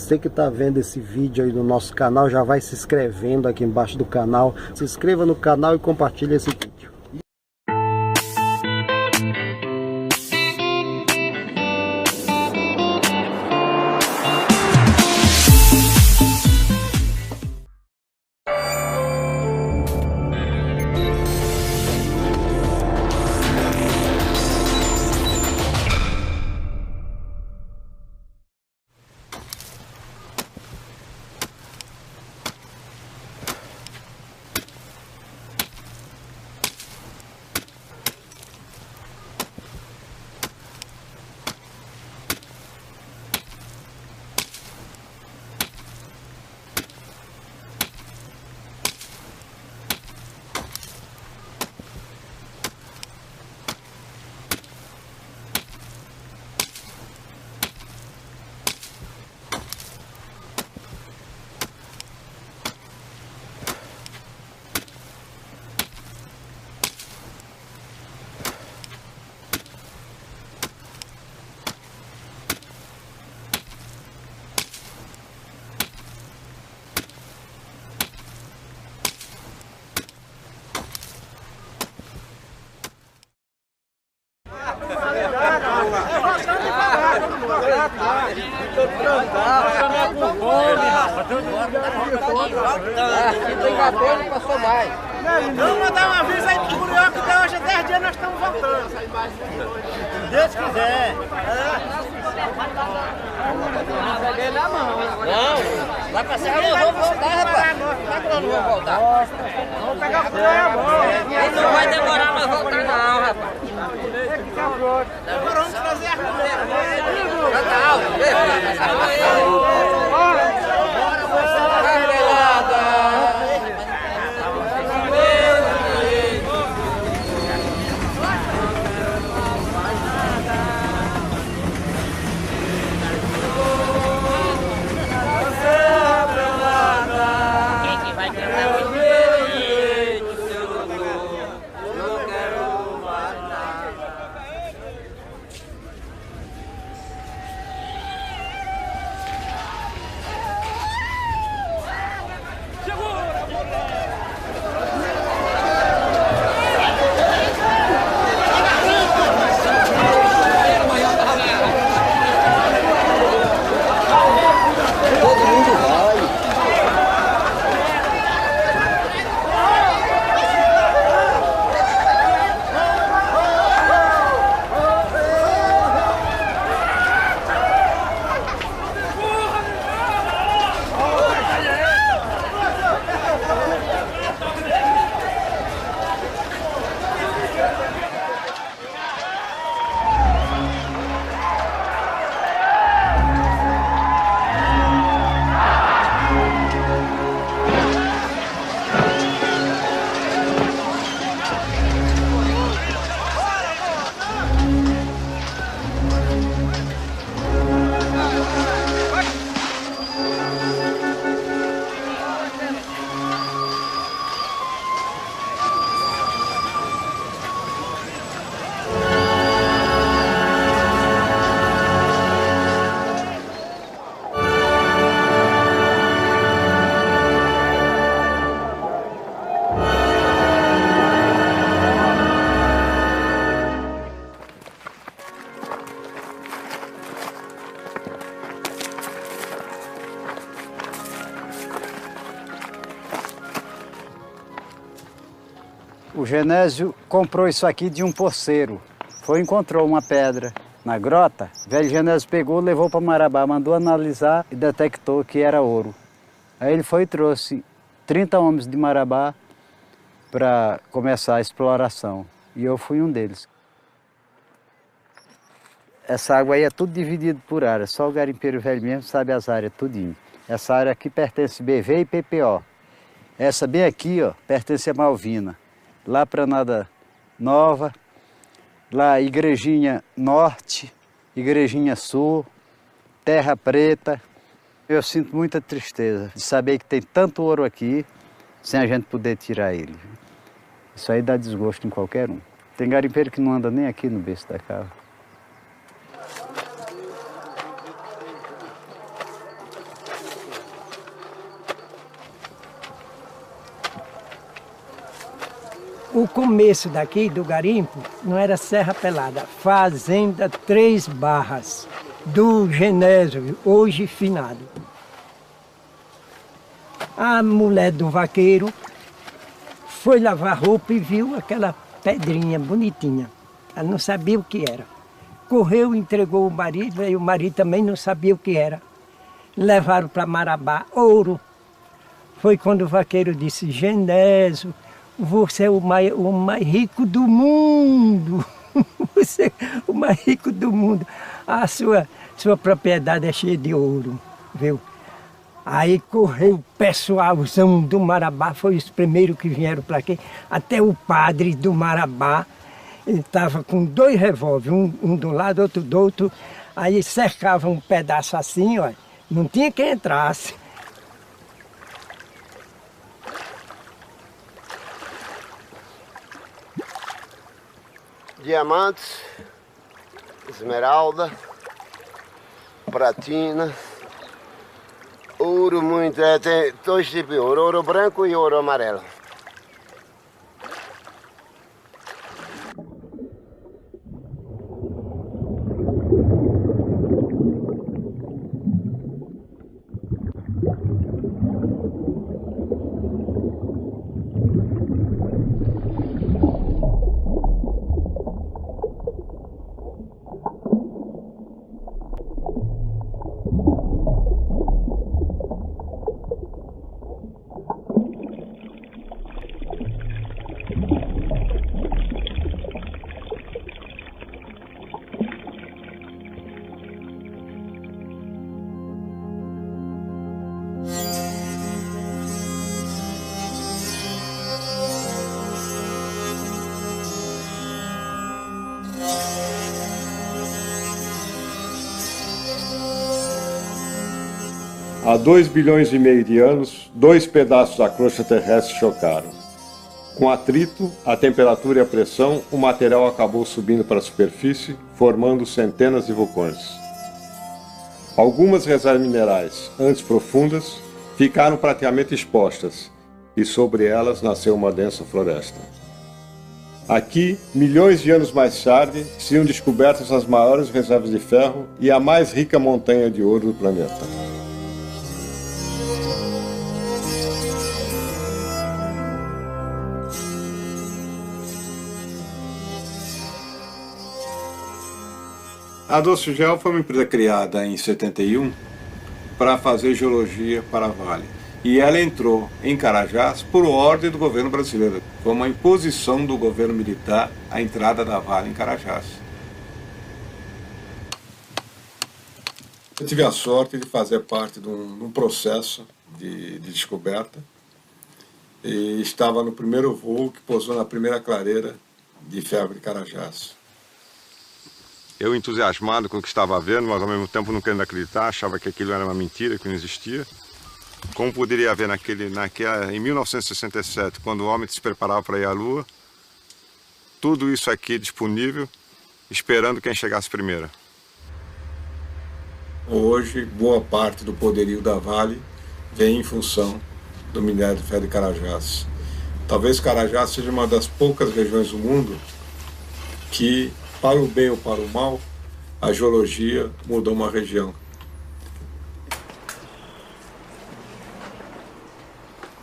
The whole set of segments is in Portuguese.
Você que está vendo esse vídeo aí no nosso canal, já vai se inscrevendo aqui embaixo do canal. Se inscreva no canal e compartilhe esse vídeo. Vamos mandar um aviso aí pro Curió que hoje é 10 dias nós estamos voltando. Deus quiser. Não peguei na mão. Não, lá pra Serra nós vamos voltar, rapaz. Como é que nós não vamos voltar? Vamos pegar o Curió. Não vai demorar nós voltar não, rapaz. Agora vamos trazer a comida. Tá alto. O Genésio comprou isso aqui de um porceiro. Encontrou uma pedra na grota. O velho Genésio pegou, levou para Marabá, mandou analisar e detectou que era ouro. Aí ele foi e trouxe 30 homens de Marabá para começar a exploração. E eu fui um deles. Essa água aí é tudo dividido por área. Só o garimpeiro velho mesmo sabe as áreas tudinho. Essa área aqui pertence BV e PPO. Essa bem aqui, ó, pertence a Malvina. Lá para Nada Nova, lá Igrejinha Norte, Igrejinha Sul, Terra Preta. Eu sinto muita tristeza de saber que tem tanto ouro aqui, sem a gente poder tirar ele. Isso aí dá desgosto em qualquer um. Tem garimpeiro que não anda nem aqui no berço da cava. O começo daqui, do garimpo, não era Serra Pelada, Fazenda 3 Barras, do Genésio, hoje finado. A mulher do vaqueiro foi lavar roupa e viu aquela pedrinha bonitinha. Ela não sabia o que era. Correu, entregou o marido, e o marido também não sabia o que era. Levaram para Marabá ouro. Foi quando o vaqueiro disse: Genésio, você é o mais rico do mundo. Você é o mais rico do mundo. A sua propriedade é cheia de ouro, viu? Aí correu o pessoalzão do Marabá, foi os primeiros que vieram para aqui. Até o padre do Marabá, ele estava com 2 revólveres, um do lado, outro do outro. Aí cercava um pedaço assim, ó, não tinha quem entrasse. Diamantes, esmeralda, pratina, ouro muito, tem 2 tipos de ouro, ouro branco e ouro amarelo. Há 2,5 bilhões de anos, 2 pedaços da crosta terrestre chocaram. Com atrito, a temperatura e a pressão, o material acabou subindo para a superfície, formando centenas de vulcões. Algumas reservas minerais, antes profundas, ficaram praticamente expostas, e sobre elas nasceu uma densa floresta. Aqui, milhões de anos mais tarde, seriam descobertas as maiores reservas de ferro e a mais rica montanha de ouro do planeta. A Doce Gel foi uma empresa criada em 71 para fazer geologia para a Vale. E ela entrou em Carajás por ordem do governo brasileiro. Foi uma imposição do governo militar a entrada da Vale em Carajás. Eu tive a sorte de fazer parte de um processo de descoberta. E estava no primeiro voo que pousou na primeira clareira de ferro de Carajás. Eu entusiasmado com o que estava vendo, mas ao mesmo tempo não querendo acreditar, achava que aquilo era uma mentira, que não existia. Como poderia haver em 1967, quando o homem se preparava para ir à Lua, tudo isso aqui disponível, esperando quem chegasse primeiro. Hoje, boa parte do poderio da Vale vem em função do minério de ferro de Carajás. Talvez Carajás seja uma das poucas regiões do mundo que, para o bem ou para o mal, a geologia mudou uma região.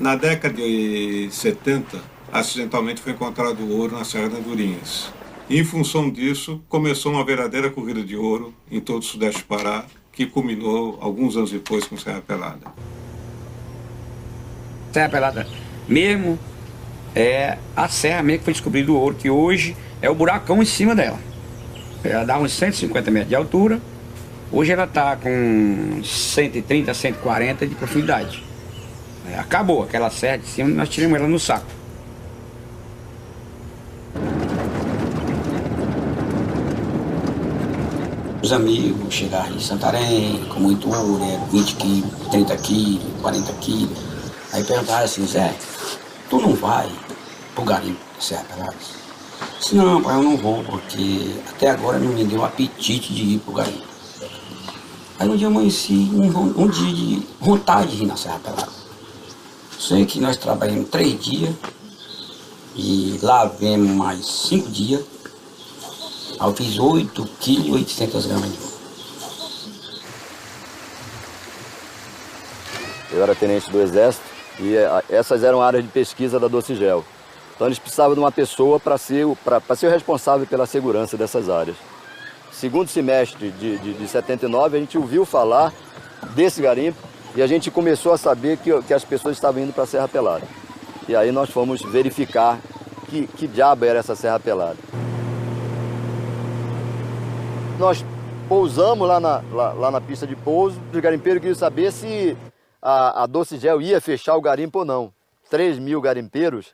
Na década de 70, acidentalmente foi encontrado ouro na Serra de Andorinhas. E, em função disso, começou uma verdadeira corrida de ouro em todo o Sudeste do Pará, que culminou alguns anos depois com Serra Pelada. Serra Pelada mesmo é a serra mesmo que foi descobrido o ouro, que hoje é o buracão em cima dela. Ela dá uns 150 metros de altura. Hoje ela está com 130, 140 de profundidade. Acabou aquela serra de cima, nós tiramos ela no saco. Os amigos chegaram em Santarém com muito ouro, 20 quilos, 30 quilos, 40 quilos. Aí perguntaram assim: Zé, tu não vai pro garimpo de Serra Pelada? Disse: não, pai, eu não vou, porque até agora não me deu apetite de ir pro garimpo. Aí um dia eu amanheci, um dia de vontade de ir na Serra Pelada. Sei que nós trabalhamos 3 dias E lá vemos mais 5 dias. Aí eu fiz 8,8 kg de ouro. Eu era tenente do Exército e essas eram áreas de pesquisa da Docigel. Então eles precisavam de uma pessoa para ser o responsável pela segurança dessas áreas. Segundo semestre de 79, a gente ouviu falar desse garimpo e a gente começou a saber que as pessoas estavam indo para a Serra Pelada. E aí nós fomos verificar que diabo era essa Serra Pelada. Nós pousamos lá na pista de pouso, os garimpeiros queriam saber se a Docigel ia fechar o garimpo ou não. 3.000 garimpeiros,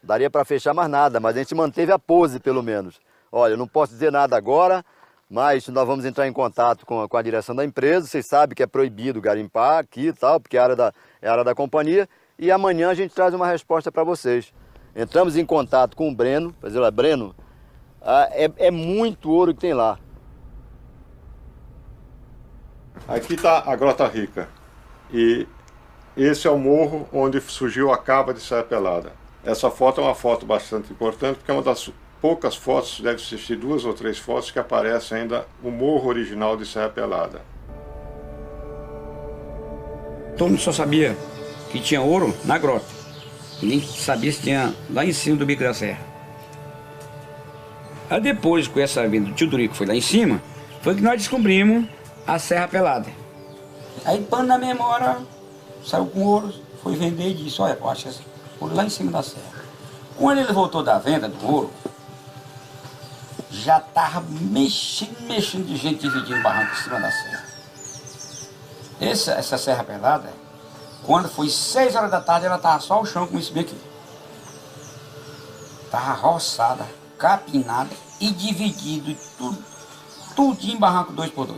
daria para fechar mais nada, mas a gente manteve a pose pelo menos. Olha, eu não posso dizer nada agora, mas nós vamos entrar em contato com a direção da empresa. Vocês sabem que é proibido garimpar aqui e tal, porque é área da companhia. E amanhã a gente traz uma resposta para vocês. Entramos em contato com o Breno, para dizer, olha, Breno, é muito ouro que tem lá. Aqui está a Grota Rica. E esse é o morro onde surgiu a cava de Serra Pelada. Essa foto é uma foto bastante importante, porque é uma das poucas fotos, deve existir 2 ou 3 fotos, que aparece ainda o morro original de Serra Pelada. Todo mundo só sabia que tinha ouro na grota. Ninguém sabia se tinha lá em cima do Bico da Serra. Aí depois, com essa vinda do tio Durico, foi lá em cima, foi que nós descobrimos a Serra Pelada. Aí, pano na memória, saiu com ouro, foi vender e disse, olha, eu acho esse ouro lá em cima da serra. Quando ele voltou da venda do ouro, já estava mexendo de gente dividindo o barranco em cima da serra. Essa Serra Pelada, quando foi 6 horas da tarde, ela estava só o chão como esse bem aqui. Estava roçada, capinada e dividido, tudo em barranco 2x2.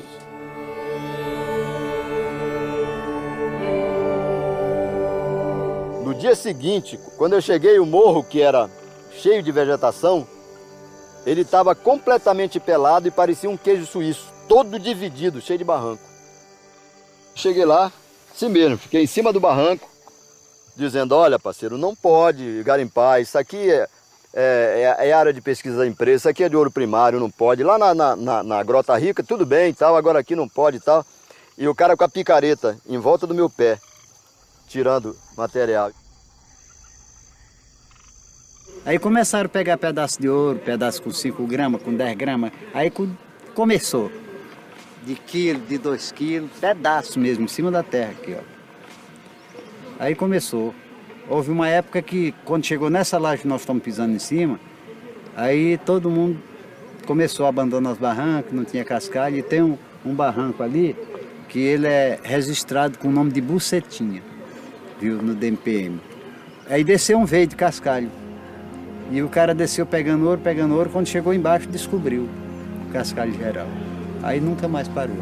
No dia seguinte, quando eu cheguei, o morro, que era cheio de vegetação, ele estava completamente pelado e parecia um queijo suíço, todo dividido, cheio de barranco. Cheguei lá, assim mesmo, fiquei em cima do barranco, dizendo, olha, parceiro, não pode garimpar, isso aqui é área de pesquisa da empresa, isso aqui é de ouro primário, não pode. Lá na Grota Rica, tudo bem e tal, agora aqui não pode e tal. E o cara com a picareta em volta do meu pé, tirando material. Aí começaram a pegar pedaço de ouro, pedaço com 5 gramas, com 10 gramas. Aí começou. De quilo, de 2 quilos, pedaço mesmo, em cima da terra aqui, ó. Aí começou. Houve uma época que, quando chegou nessa laje que nós estamos pisando em cima, aí todo mundo começou a abandonar os barrancos, não tinha cascalho. E tem um barranco ali, que ele é registrado com o nome de Bucetinha, viu, no DMPM. Aí desceu um veio de cascalho. E o cara desceu pegando ouro, quando chegou embaixo descobriu o cascalho geral. Aí nunca mais parou.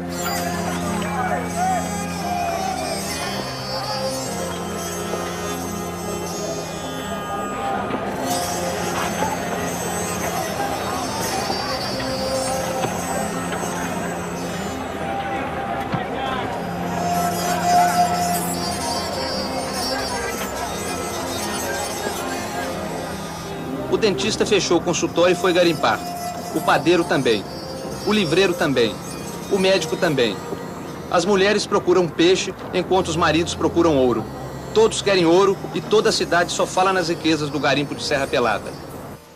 O dentista fechou o consultório e foi garimpar. O padeiro também. O livreiro também. O médico também. As mulheres procuram peixe, enquanto os maridos procuram ouro. Todos querem ouro e toda a cidade só fala nas riquezas do garimpo de Serra Pelada.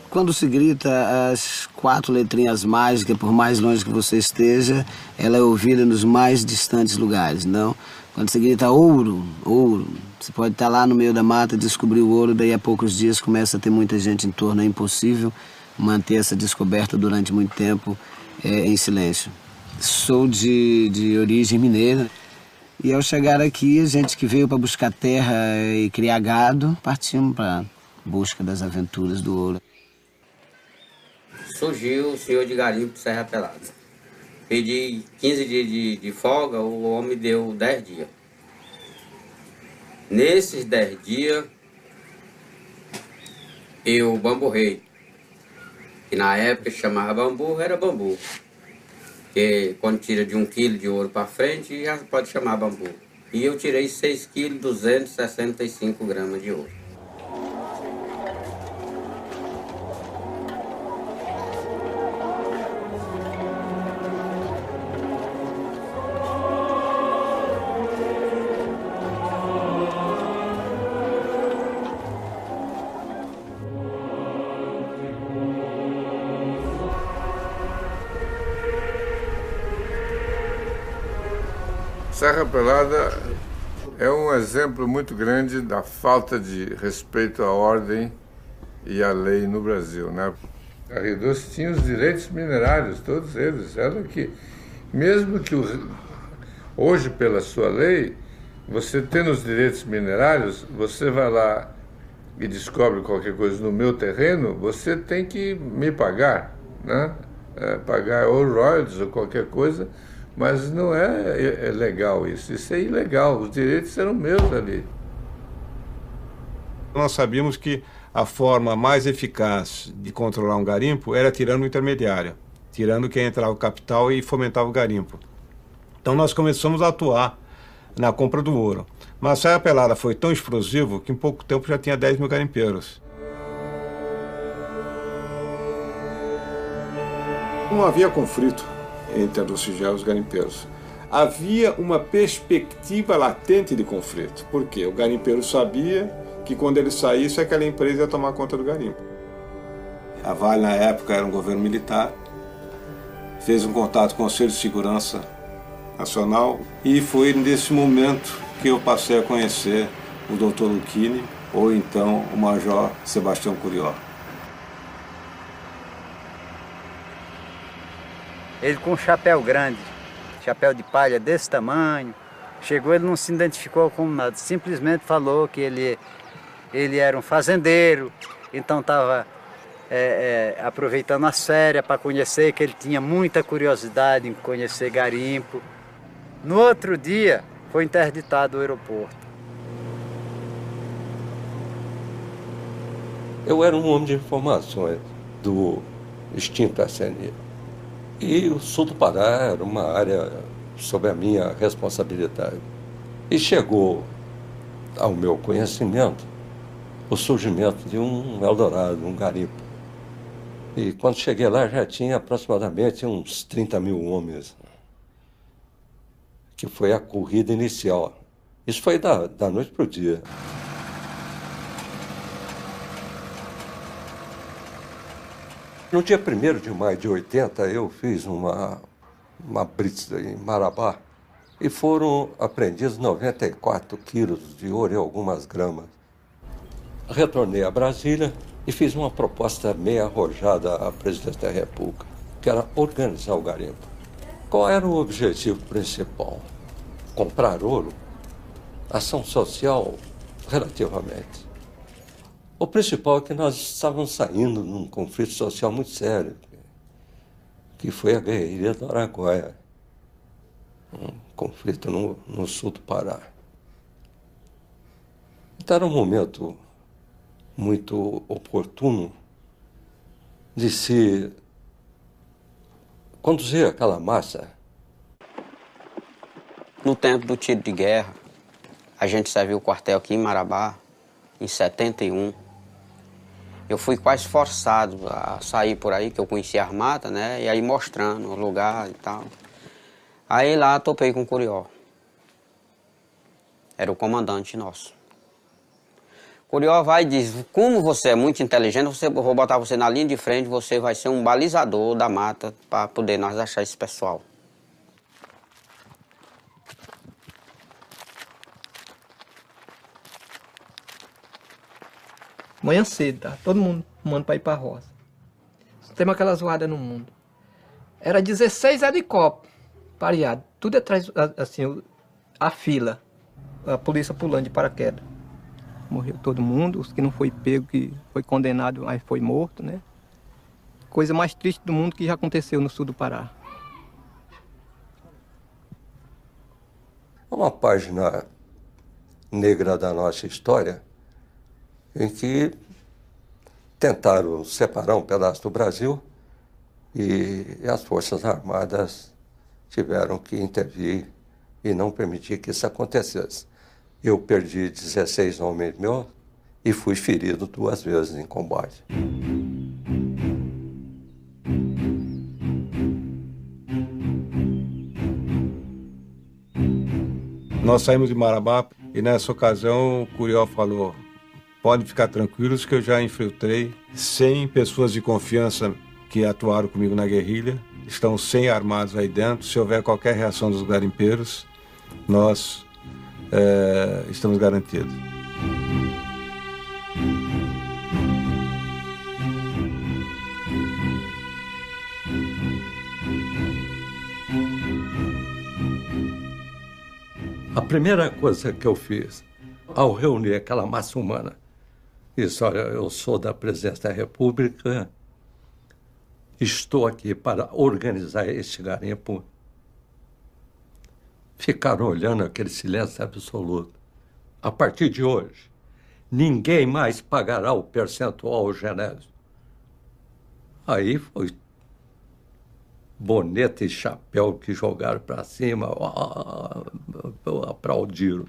Quando se grita as 4 letrinhas mágicas, por mais longe que você esteja, ela é ouvida nos mais distantes lugares, não? Quando se grita ouro, ouro, você pode estar lá no meio da mata, descobrir o ouro, daí a poucos dias começa a ter muita gente em torno. É impossível manter essa descoberta durante muito tempo em silêncio. Sou de origem mineira e ao chegar aqui, a gente que veio para buscar terra e criar gado, partimos para a busca das aventuras do ouro. Surgiu o senhor de garimpo de Serra Pelada. Pedi 15 dias de folga, o homem deu 10 dias. Nesses 10 dias, eu bamburrei. Que na época chamava bambu, era bambu. Que quando tira de 1 quilo de ouro para frente, já pode chamar bambu. E eu tirei 6 quilos 265 gramas de ouro. Serra Pelada é um exemplo muito grande da falta de respeito à ordem e à lei no Brasil, né? A Rio Doce tinha os direitos minerários, todos eles. Ela que, mesmo que hoje, pela sua lei, você tendo os direitos minerários, você vai lá e descobre qualquer coisa no meu terreno, você tem que me pagar, né? Pagar ou royalties ou qualquer coisa, mas não é legal isso. Isso é ilegal, os direitos eram meus ali. Nós sabíamos que a forma mais eficaz de controlar um garimpo era tirando o intermediário, tirando quem entrava o capital e fomentava o garimpo. Então nós começamos a atuar na compra do ouro. Mas a Serra Pelada foi tão explosivo que em pouco tempo já tinha 10 mil garimpeiros. Não havia conflito entre a Docigel e os garimpeiros. Havia uma perspectiva latente de conflito. Por quê? O garimpeiro sabia que quando ele saísse, aquela empresa ia tomar conta do garimpo. A Vale, na época, era um governo militar, fez um contato com o Conselho de Segurança Nacional e foi nesse momento que eu passei a conhecer o Dr. Lucchini, ou então o Major Sebastião Curió. Ele com um chapéu grande, chapéu de palha desse tamanho, chegou, ele não se identificou com nada, simplesmente falou que ele era um fazendeiro, então estava aproveitando as férias para conhecer, que ele tinha muita curiosidade em conhecer garimpo. No outro dia, foi interditado o aeroporto. Eu era um homem de informações do extinto SNI. E o sul do Pará era uma área sob a minha responsabilidade. E chegou ao meu conhecimento o surgimento de um Eldorado, um garimpo. E quando cheguei lá já tinha aproximadamente uns 30 mil homens, que foi a corrida inicial. Isso foi da noite para o dia. No dia 1º de maio de 80, eu fiz uma blitz em Marabá e foram apreendidos 94 quilos de ouro e algumas gramas. Retornei a Brasília e fiz uma proposta meio arrojada à presidência da República, que era organizar o garimpo. Qual era o objetivo principal? Comprar ouro? Ação social, relativamente. O principal é que nós estávamos saindo de um conflito social muito sério, que foi a guerrilha do Araguaia, um conflito no sul do Pará. Então era um momento muito oportuno de se conduzir aquela massa. No tempo do tiro de guerra, a gente serviu o quartel aqui em Marabá, em 71. Eu fui quase forçado a sair por aí, que eu conhecia a armada, né? E aí mostrando o lugar e tal. Aí lá topei com o Curió. Era o comandante nosso. Curió vai e diz, como você é muito inteligente, vou botar você na linha de frente, você vai ser um balizador da mata para poder nós achar esse pessoal. Manhã cedo, tá? Todo mundo arrumando para ir para a roça. Temos aquela zoada no mundo. Era 16 helicópteros pareados, tudo atrás, assim, a fila. A polícia pulando de paraquedas. Morreu todo mundo, os que não foi pego, que foi condenado, mas foi morto, né? Coisa mais triste do mundo que já aconteceu no sul do Pará. Uma página negra da nossa história, em que tentaram separar um pedaço do Brasil e as Forças Armadas tiveram que intervir e não permitir que isso acontecesse. Eu perdi 16 homens meus e fui ferido 2 vezes em combate. Nós saímos de Marabá e nessa ocasião o Curió falou: podem ficar tranquilos que eu já infiltrei 100 pessoas de confiança que atuaram comigo na guerrilha. Estão 100 armados aí dentro. Se houver qualquer reação dos garimpeiros, nós estamos garantidos. A primeira coisa que eu fiz ao reunir aquela massa humana, disse, olha, eu sou da Presidência da República, estou aqui para organizar este garimpo. Ficaram olhando aquele silêncio absoluto. A partir de hoje, ninguém mais pagará o percentual ao Genésio. Aí foi boneta e chapéu que jogaram para cima, aplaudiram.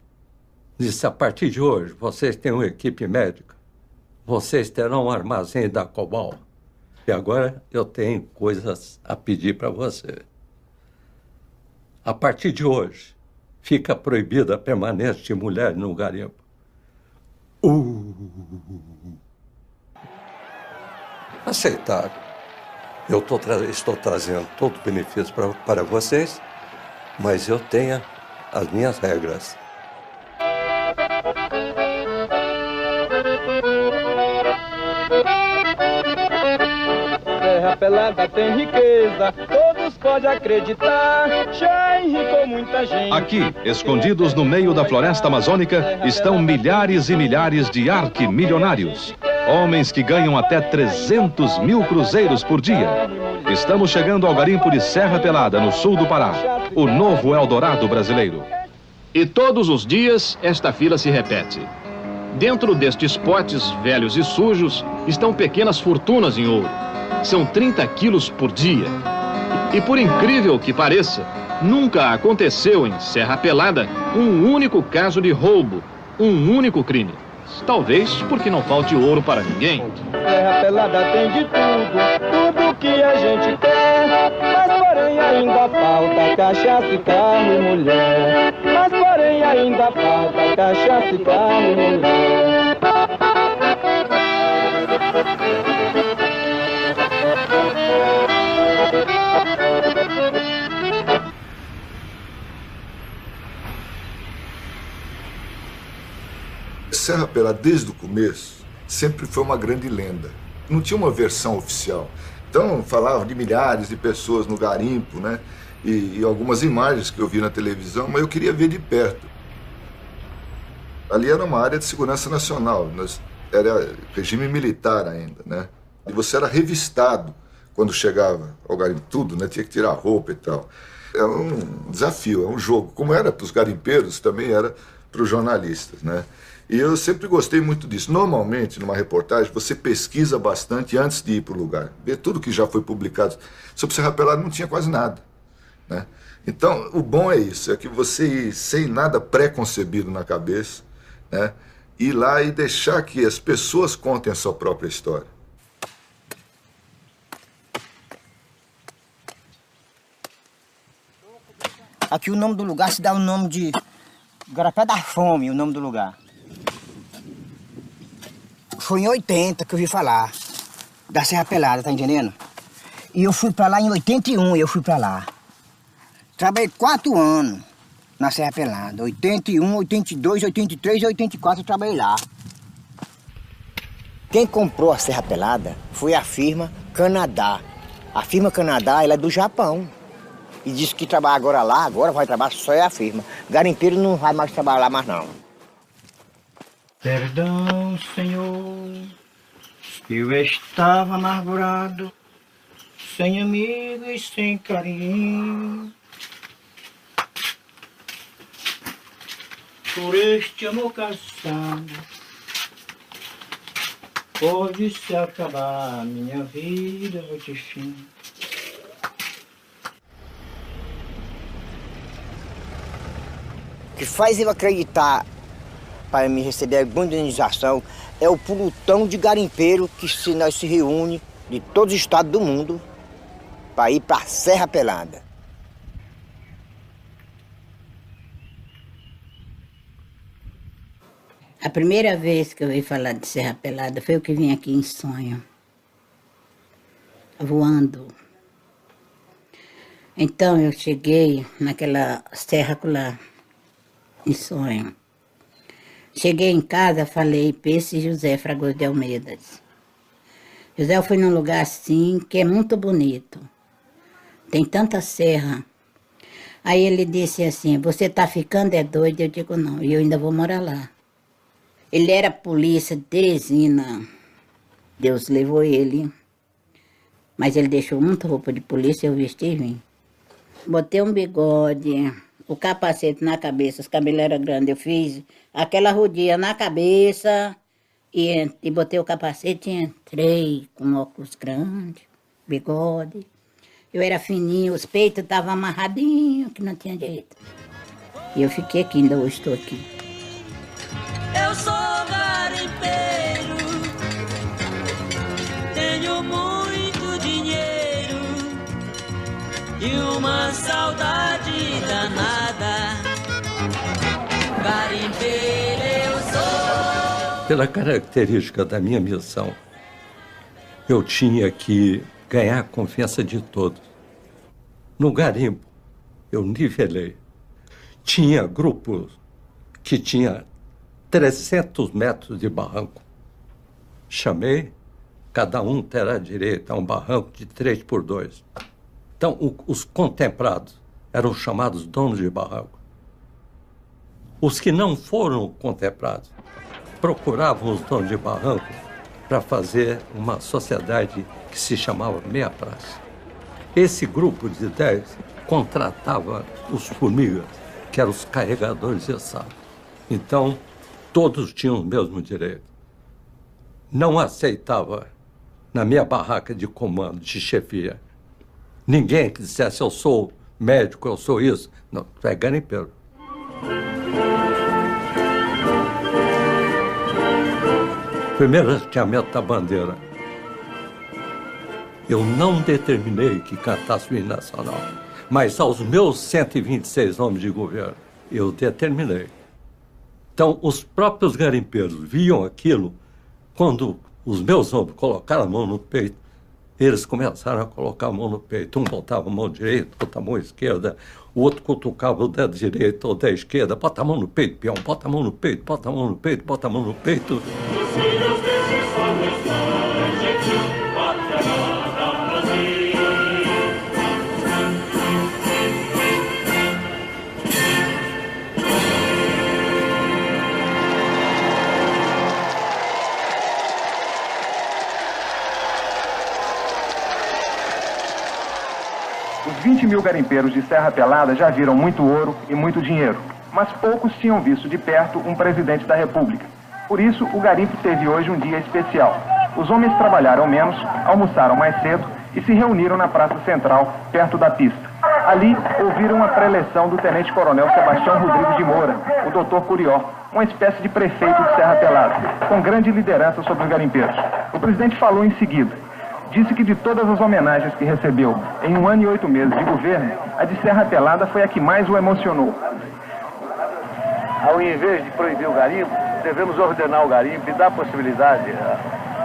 Disse, a partir de hoje, vocês têm uma equipe médica, vocês terão um armazém da Cobal. E agora eu tenho coisas a pedir para você. A partir de hoje, fica proibida a permanência de mulher no garimpo. Aceitável. Eu estou trazendo todo o benefício para vocês, mas eu tenho as minhas regras. Serra Pelada tem riqueza, todos podem acreditar, já enricou muita gente. Aqui, escondidos no meio da floresta amazônica, estão milhares e milhares de arquimilionários. Homens que ganham até 300 mil cruzeiros por dia. Estamos chegando ao garimpo de Serra Pelada, no sul do Pará. O novo Eldorado brasileiro. E todos os dias, esta fila se repete. Dentro destes potes velhos e sujos, estão pequenas fortunas em ouro. São 30 quilos por dia. E por incrível que pareça, nunca aconteceu em Serra Pelada um único caso de roubo, um único crime. Talvez porque não falte ouro para ninguém. Serra Pelada tem de tudo que a gente quer. Mas porém ainda falta cachaça, carro e mulher. Mas porém ainda falta cachaça, carro e mulher. Serra Pelada, desde o começo, sempre foi uma grande lenda. Não tinha uma versão oficial. Então, falavam de milhares de pessoas no garimpo, né? E algumas imagens que eu vi na televisão, mas eu queria ver de perto. Ali era uma área de segurança nacional, era regime militar ainda, né? E você era revistado quando chegava ao garimpo, tudo, né? Tinha que tirar a roupa e tal. É um desafio, é um jogo. Como era para os garimpeiros, também era para os jornalistas, né? E eu sempre gostei muito disso. Normalmente, numa reportagem, você pesquisa bastante antes de ir para o lugar. Vê tudo que já foi publicado. Sobre Serra Pelada não tinha quase nada, né? Então, o bom é isso, é que você ir sem nada pré-concebido na cabeça, né? Ir lá e deixar que as pessoas contem a sua própria história. Aqui o nome do lugar se dá o nome de Garapé da Fome, o nome do lugar. Foi em 80 que eu vi falar da Serra Pelada, tá entendendo? E eu fui pra lá em 81, eu fui pra lá. Trabalhei 4 anos na Serra Pelada. 81, 82, 83 e 84 eu trabalhei lá. Quem comprou a Serra Pelada foi a firma Canadá. A firma Canadá, ela é do Japão. E disse que trabalha agora lá, agora vai trabalhar só é a firma. Garimpeiro não vai mais trabalhar lá mais não. Perdão, Senhor, eu estava amargurado, sem amigos e sem carinho. Por este amor cansado, pode se acabar minha vida de fim. O que faz eu acreditar para me receber alguma indenização é o pelotão de garimpeiro que nós se reúne de todos os estados do mundo para ir para a Serra Pelada. A primeira vez que eu ouvi falar de Serra Pelada foi eu que vim aqui em sonho, voando. Então eu cheguei naquela serra lá, em sonho. Cheguei em casa, falei para esse José Fragoso de Almeida. José, eu fui num lugar assim, que é muito bonito. Tem tanta serra. Aí ele disse assim, você tá ficando é doido? Eu digo, não, e eu ainda vou morar lá. Ele era polícia de Teresina. Deus levou ele. Mas ele deixou muita roupa de polícia, eu vesti e vim. Botei um bigode, o capacete na cabeça, os cabelos eram grandes. Eu fiz aquela rodinha na cabeça e botei o capacete e entrei com óculos grandes, bigode. Eu era fininho, os peitos estavam amarradinhos, que não tinha jeito. E eu fiquei aqui, ainda hoje estou aqui. Eu sou garimpeiro, tenho muito dinheiro e uma saudade danada. Garimpeiro eu sou. Pela característica da minha missão, eu tinha que ganhar a confiança de todos. No garimpo, eu nivelei. Tinha grupos que tinha 300 metros de barranco. Chamei, cada um terá direito a um barranco de 3x2. Então, os contemplados eram chamados donos de barranco. Os que não foram contemplados procuravam os donos de barranco para fazer uma sociedade que se chamava Meia Praça. Esse grupo de 10 contratava os formigas, que eram os carregadores de sal. Então, todos tinham o mesmo direito. Não aceitava, na minha barraca de comando, de chefia, ninguém que dissesse, eu sou médico, eu sou isso. Não, tu é garimpeiro. Primeiro hasteamento da bandeira. Eu não determinei que cantasse o hino nacional, mas aos meus 126 homens de governo, eu determinei. Então, os próprios garimpeiros viam aquilo, quando os meus homens colocaram a mão no peito, eles começaram a colocar a mão no peito. Um botava a mão direita, outra a mão esquerda, o outro cutucava o dedo direito ou o dedo esquerda, bota a mão no peito, peão, bota a mão no peito, bota a mão no peito, bota a mão no peito. Os 20 mil garimpeiros de Serra Pelada já viram muito ouro e muito dinheiro, mas poucos tinham visto de perto um presidente da República. Por isso, o garimpo teve hoje um dia especial. Os homens trabalharam menos, almoçaram mais cedo e se reuniram na Praça Central, perto da pista. Ali, ouviram a preleção do tenente-coronel Sebastião Rodrigues de Moura, o doutor Curió, uma espécie de prefeito de Serra Pelada, com grande liderança sobre os garimpeiros. O presidente falou em seguida. Disse que de todas as homenagens que recebeu em 1 ano e 8 meses de governo, a de Serra Pelada foi a que mais o emocionou. Ao invés de proibir o garimpo, devemos ordenar o garimpo e dar possibilidade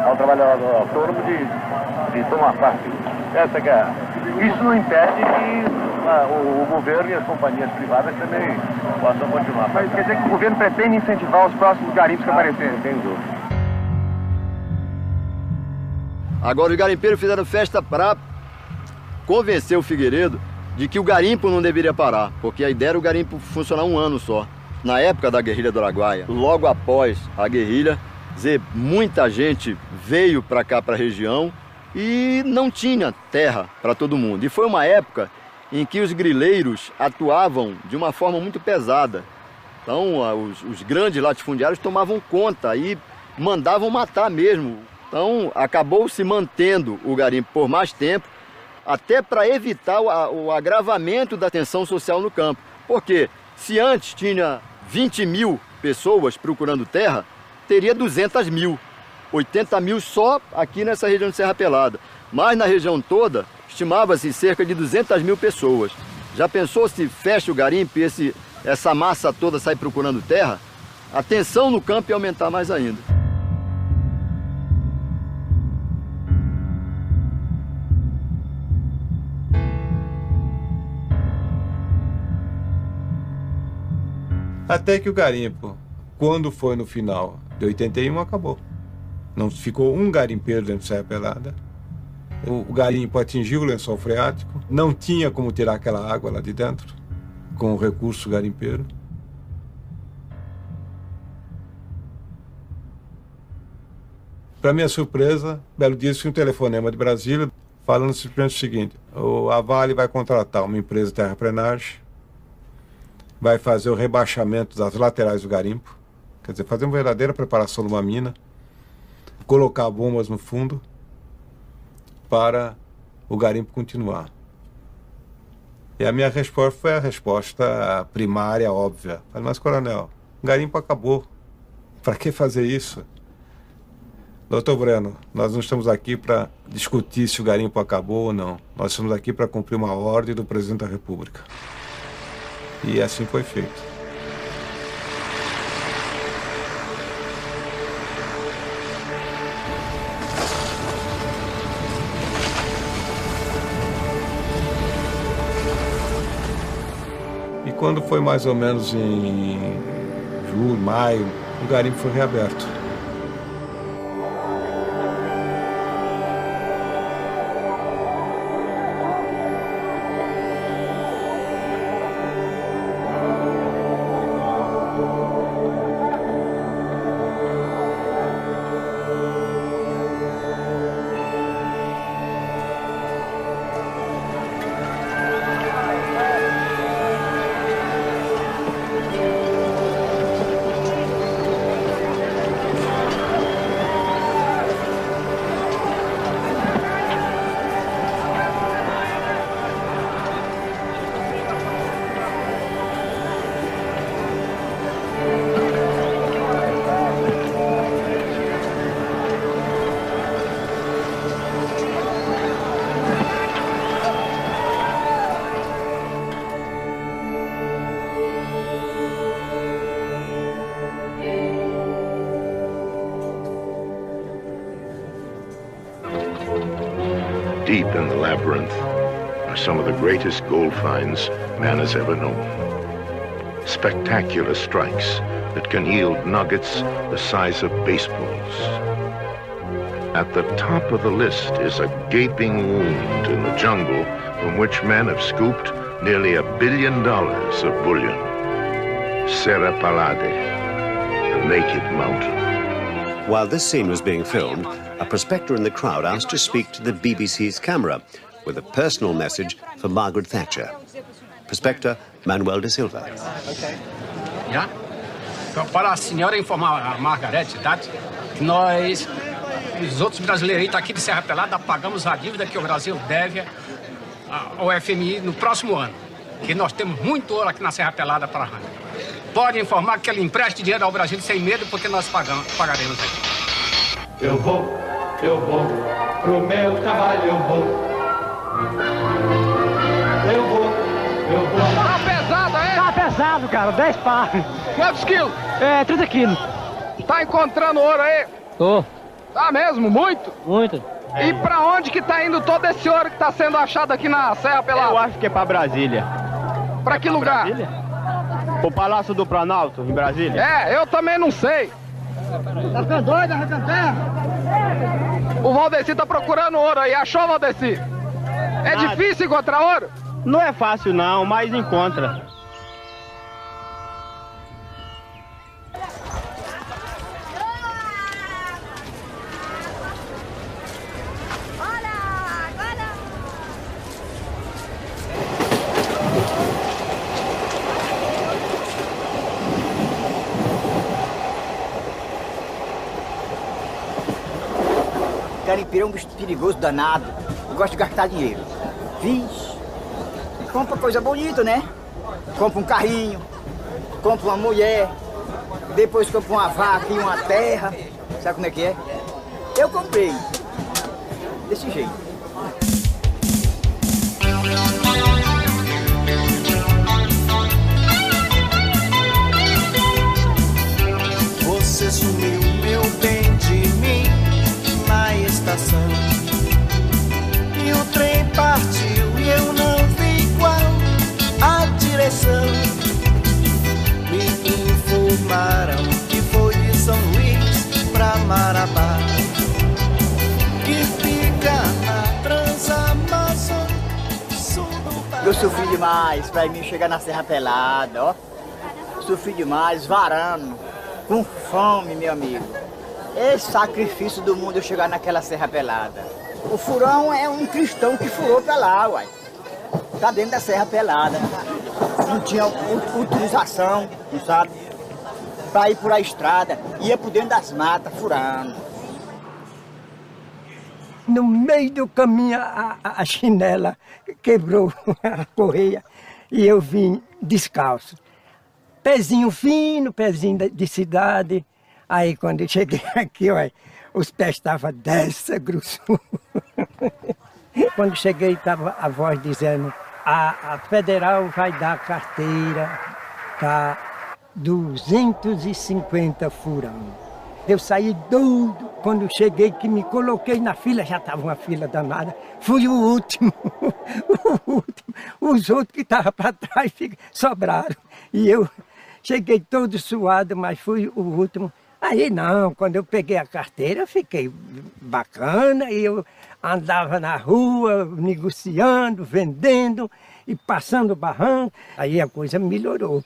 ao trabalhador autônomo de tomar parte. Essa que é. Isso não impede que o governo e as companhias privadas também possam continuar. Mas quer dizer que o governo pretende incentivar os próximos garimpos que aparecerem? Sem dúvida. Agora, os garimpeiros fizeram festa para convencer o Figueiredo de que o garimpo não deveria parar, porque a ideia era o garimpo funcionar 1 ano só. Na época da guerrilha do Araguaia, logo após a guerrilha, muita gente veio para cá, para a região, e não tinha terra para todo mundo. E foi uma época em que os grileiros atuavam de uma forma muito pesada. Então, os grandes latifundiários tomavam conta e mandavam matar mesmo. Então, acabou se mantendo o garimpo por mais tempo, até para evitar o agravamento da tensão social no campo. Porque se antes tinha 20 mil pessoas procurando terra, teria 200 mil. 80 mil só aqui nessa região de Serra Pelada. Mas na região toda, estimava-se cerca de 200 mil pessoas. Já pensou se fecha o garimpo e essa massa toda sai procurando terra? A tensão no campo ia aumentar mais ainda. Até que o garimpo, quando foi no final de 81, acabou. Não ficou um garimpeiro dentro de Serra Pelada. O garimpo atingiu o lençol freático, não tinha como tirar aquela água lá de dentro, com o recurso garimpeiro. Para minha surpresa, belo dia, um telefonema de Brasília, falando simplesmente o seguinte: a Vale vai contratar uma empresa de terraplenagem, vai fazer o rebaixamento das laterais do garimpo, quer dizer, fazer uma verdadeira preparação de uma mina, colocar bombas no fundo para o garimpo continuar. E a minha resposta foi a resposta primária, óbvia. Falei, mas coronel, o garimpo acabou. Para que fazer isso? Doutor Breno, nós não estamos aqui para discutir se o garimpo acabou ou não. Nós estamos aqui para cumprir uma ordem do presidente da República. E assim foi feito. E quando foi mais ou menos em julho, maio, o garimpo foi reaberto. Deep in the labyrinth are some of the greatest gold finds man has ever known. Spectacular strikes that can yield nuggets the size of baseballs. At the top of the list is a gaping wound in the jungle from which men have scooped nearly $1 billion of bullion. Serra Pelada, the Naked Mountain. While this scene was being filmed, a prospector in the crowd asked to speak to the BBC's camera with a personal message for Margaret Thatcher. Prospector Manuel de Silva. Okay. Yeah? Então, para a senhora informar a Margaret Thatcher que nós, os outros brasileiros aqui de Serra Pelada, pagamos a dívida que o Brasil deve ao FMI no próximo ano. Que nós temos muito ouro aqui na Serra Pelada para arrancar. Pode informar que ele empreste dinheiro ao Brasil sem medo, porque nós pagaremos aqui. Eu vou pro meu trabalho, eu vou. Tá pesado, é? Tá pesado, cara, 10 pá. Quantos quilos? 30 quilos. Tá encontrando ouro aí? Tô. Tá mesmo? Muito? Muito. E pra onde que tá indo todo esse ouro que tá sendo achado aqui na Serra Pelada? Eu acho que é pra Brasília. Pra que lugar? Brasília? O Palácio do Planalto, em Brasília. É, eu também não sei. Tá ficando doido, arrancando terra? O Valdeci tá procurando ouro aí. Achou, Valdeci? É difícil encontrar ouro? Não é fácil não, mas encontra. Garimpeiro é um bicho perigoso, danado. Eu gosto de gastar dinheiro. Vixe. Compra coisa bonita, né? Compra um carrinho, compra uma mulher, depois compra uma vaca e uma terra. Sabe como é que é? Eu comprei. Desse jeito. Você sumiu, meu bem, de mim na estação. E o trem partiu e eu não vi qual a direção. Me Marabá, que fica na Transamazônica. Eu sofri demais pra mim chegar na Serra Pelada, ó. Sofri demais, varando, com fome, meu amigo. Esse sacrifício do mundo eu chegar naquela Serra Pelada. O furão é um cristão que furou pra lá, uai. Tá dentro da Serra Pelada. Não tinha utilização, não sabe? Pra ir por a estrada, ia por dentro das matas, furando. No meio do caminho a chinela quebrou a correia e eu vim descalço. Pezinho fino, pezinho de cidade. Aí quando eu cheguei aqui, ó, os pés estavam dessa grossura. Quando cheguei estava a voz dizendo, a federal vai dar carteira para 250 furão. Eu saí doido, quando cheguei que me coloquei na fila, já estava uma fila danada, fui o último, os outros que estavam para trás sobraram. E eu cheguei todo suado, mas fui o último. Aí não, quando eu peguei a carteira, eu fiquei bacana, e eu andava na rua, negociando, vendendo e passando barranco, aí a coisa melhorou.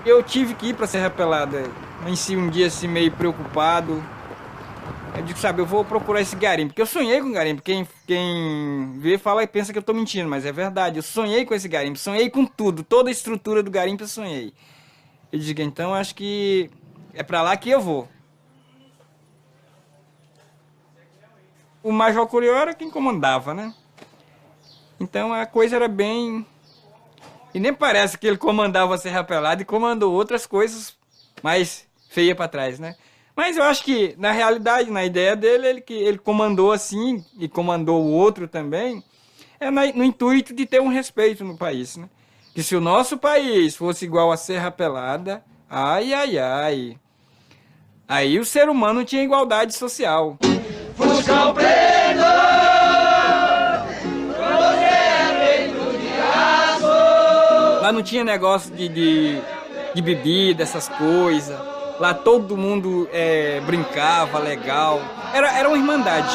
Eu tive que ir para Serra Pelada, em si um dia assim meio preocupado. Eu digo, sabe, eu vou procurar esse garimpo, porque eu sonhei com o garimpo. Quem vê fala e pensa que eu tô mentindo, mas é verdade. Eu sonhei com esse garimpo, sonhei com tudo, toda a estrutura do garimpo eu sonhei. Eu digo, então acho que é para lá que eu vou. O Major Curió era quem comandava, né? Então a coisa era bem... E nem parece que ele comandava a Serra Pelada e comandou outras coisas mais feias para trás, né? Mas eu acho que, na realidade, na ideia dele, ele comandou assim e comandou o outro também, no intuito de ter um respeito no país, né? Que se o nosso país fosse igual a Serra Pelada, ai, ai, ai, aí o ser humano tinha igualdade social. Fuscão preto! Lá não tinha negócio de bebida, essas coisas. Lá todo mundo brincava, legal. Era uma irmandade.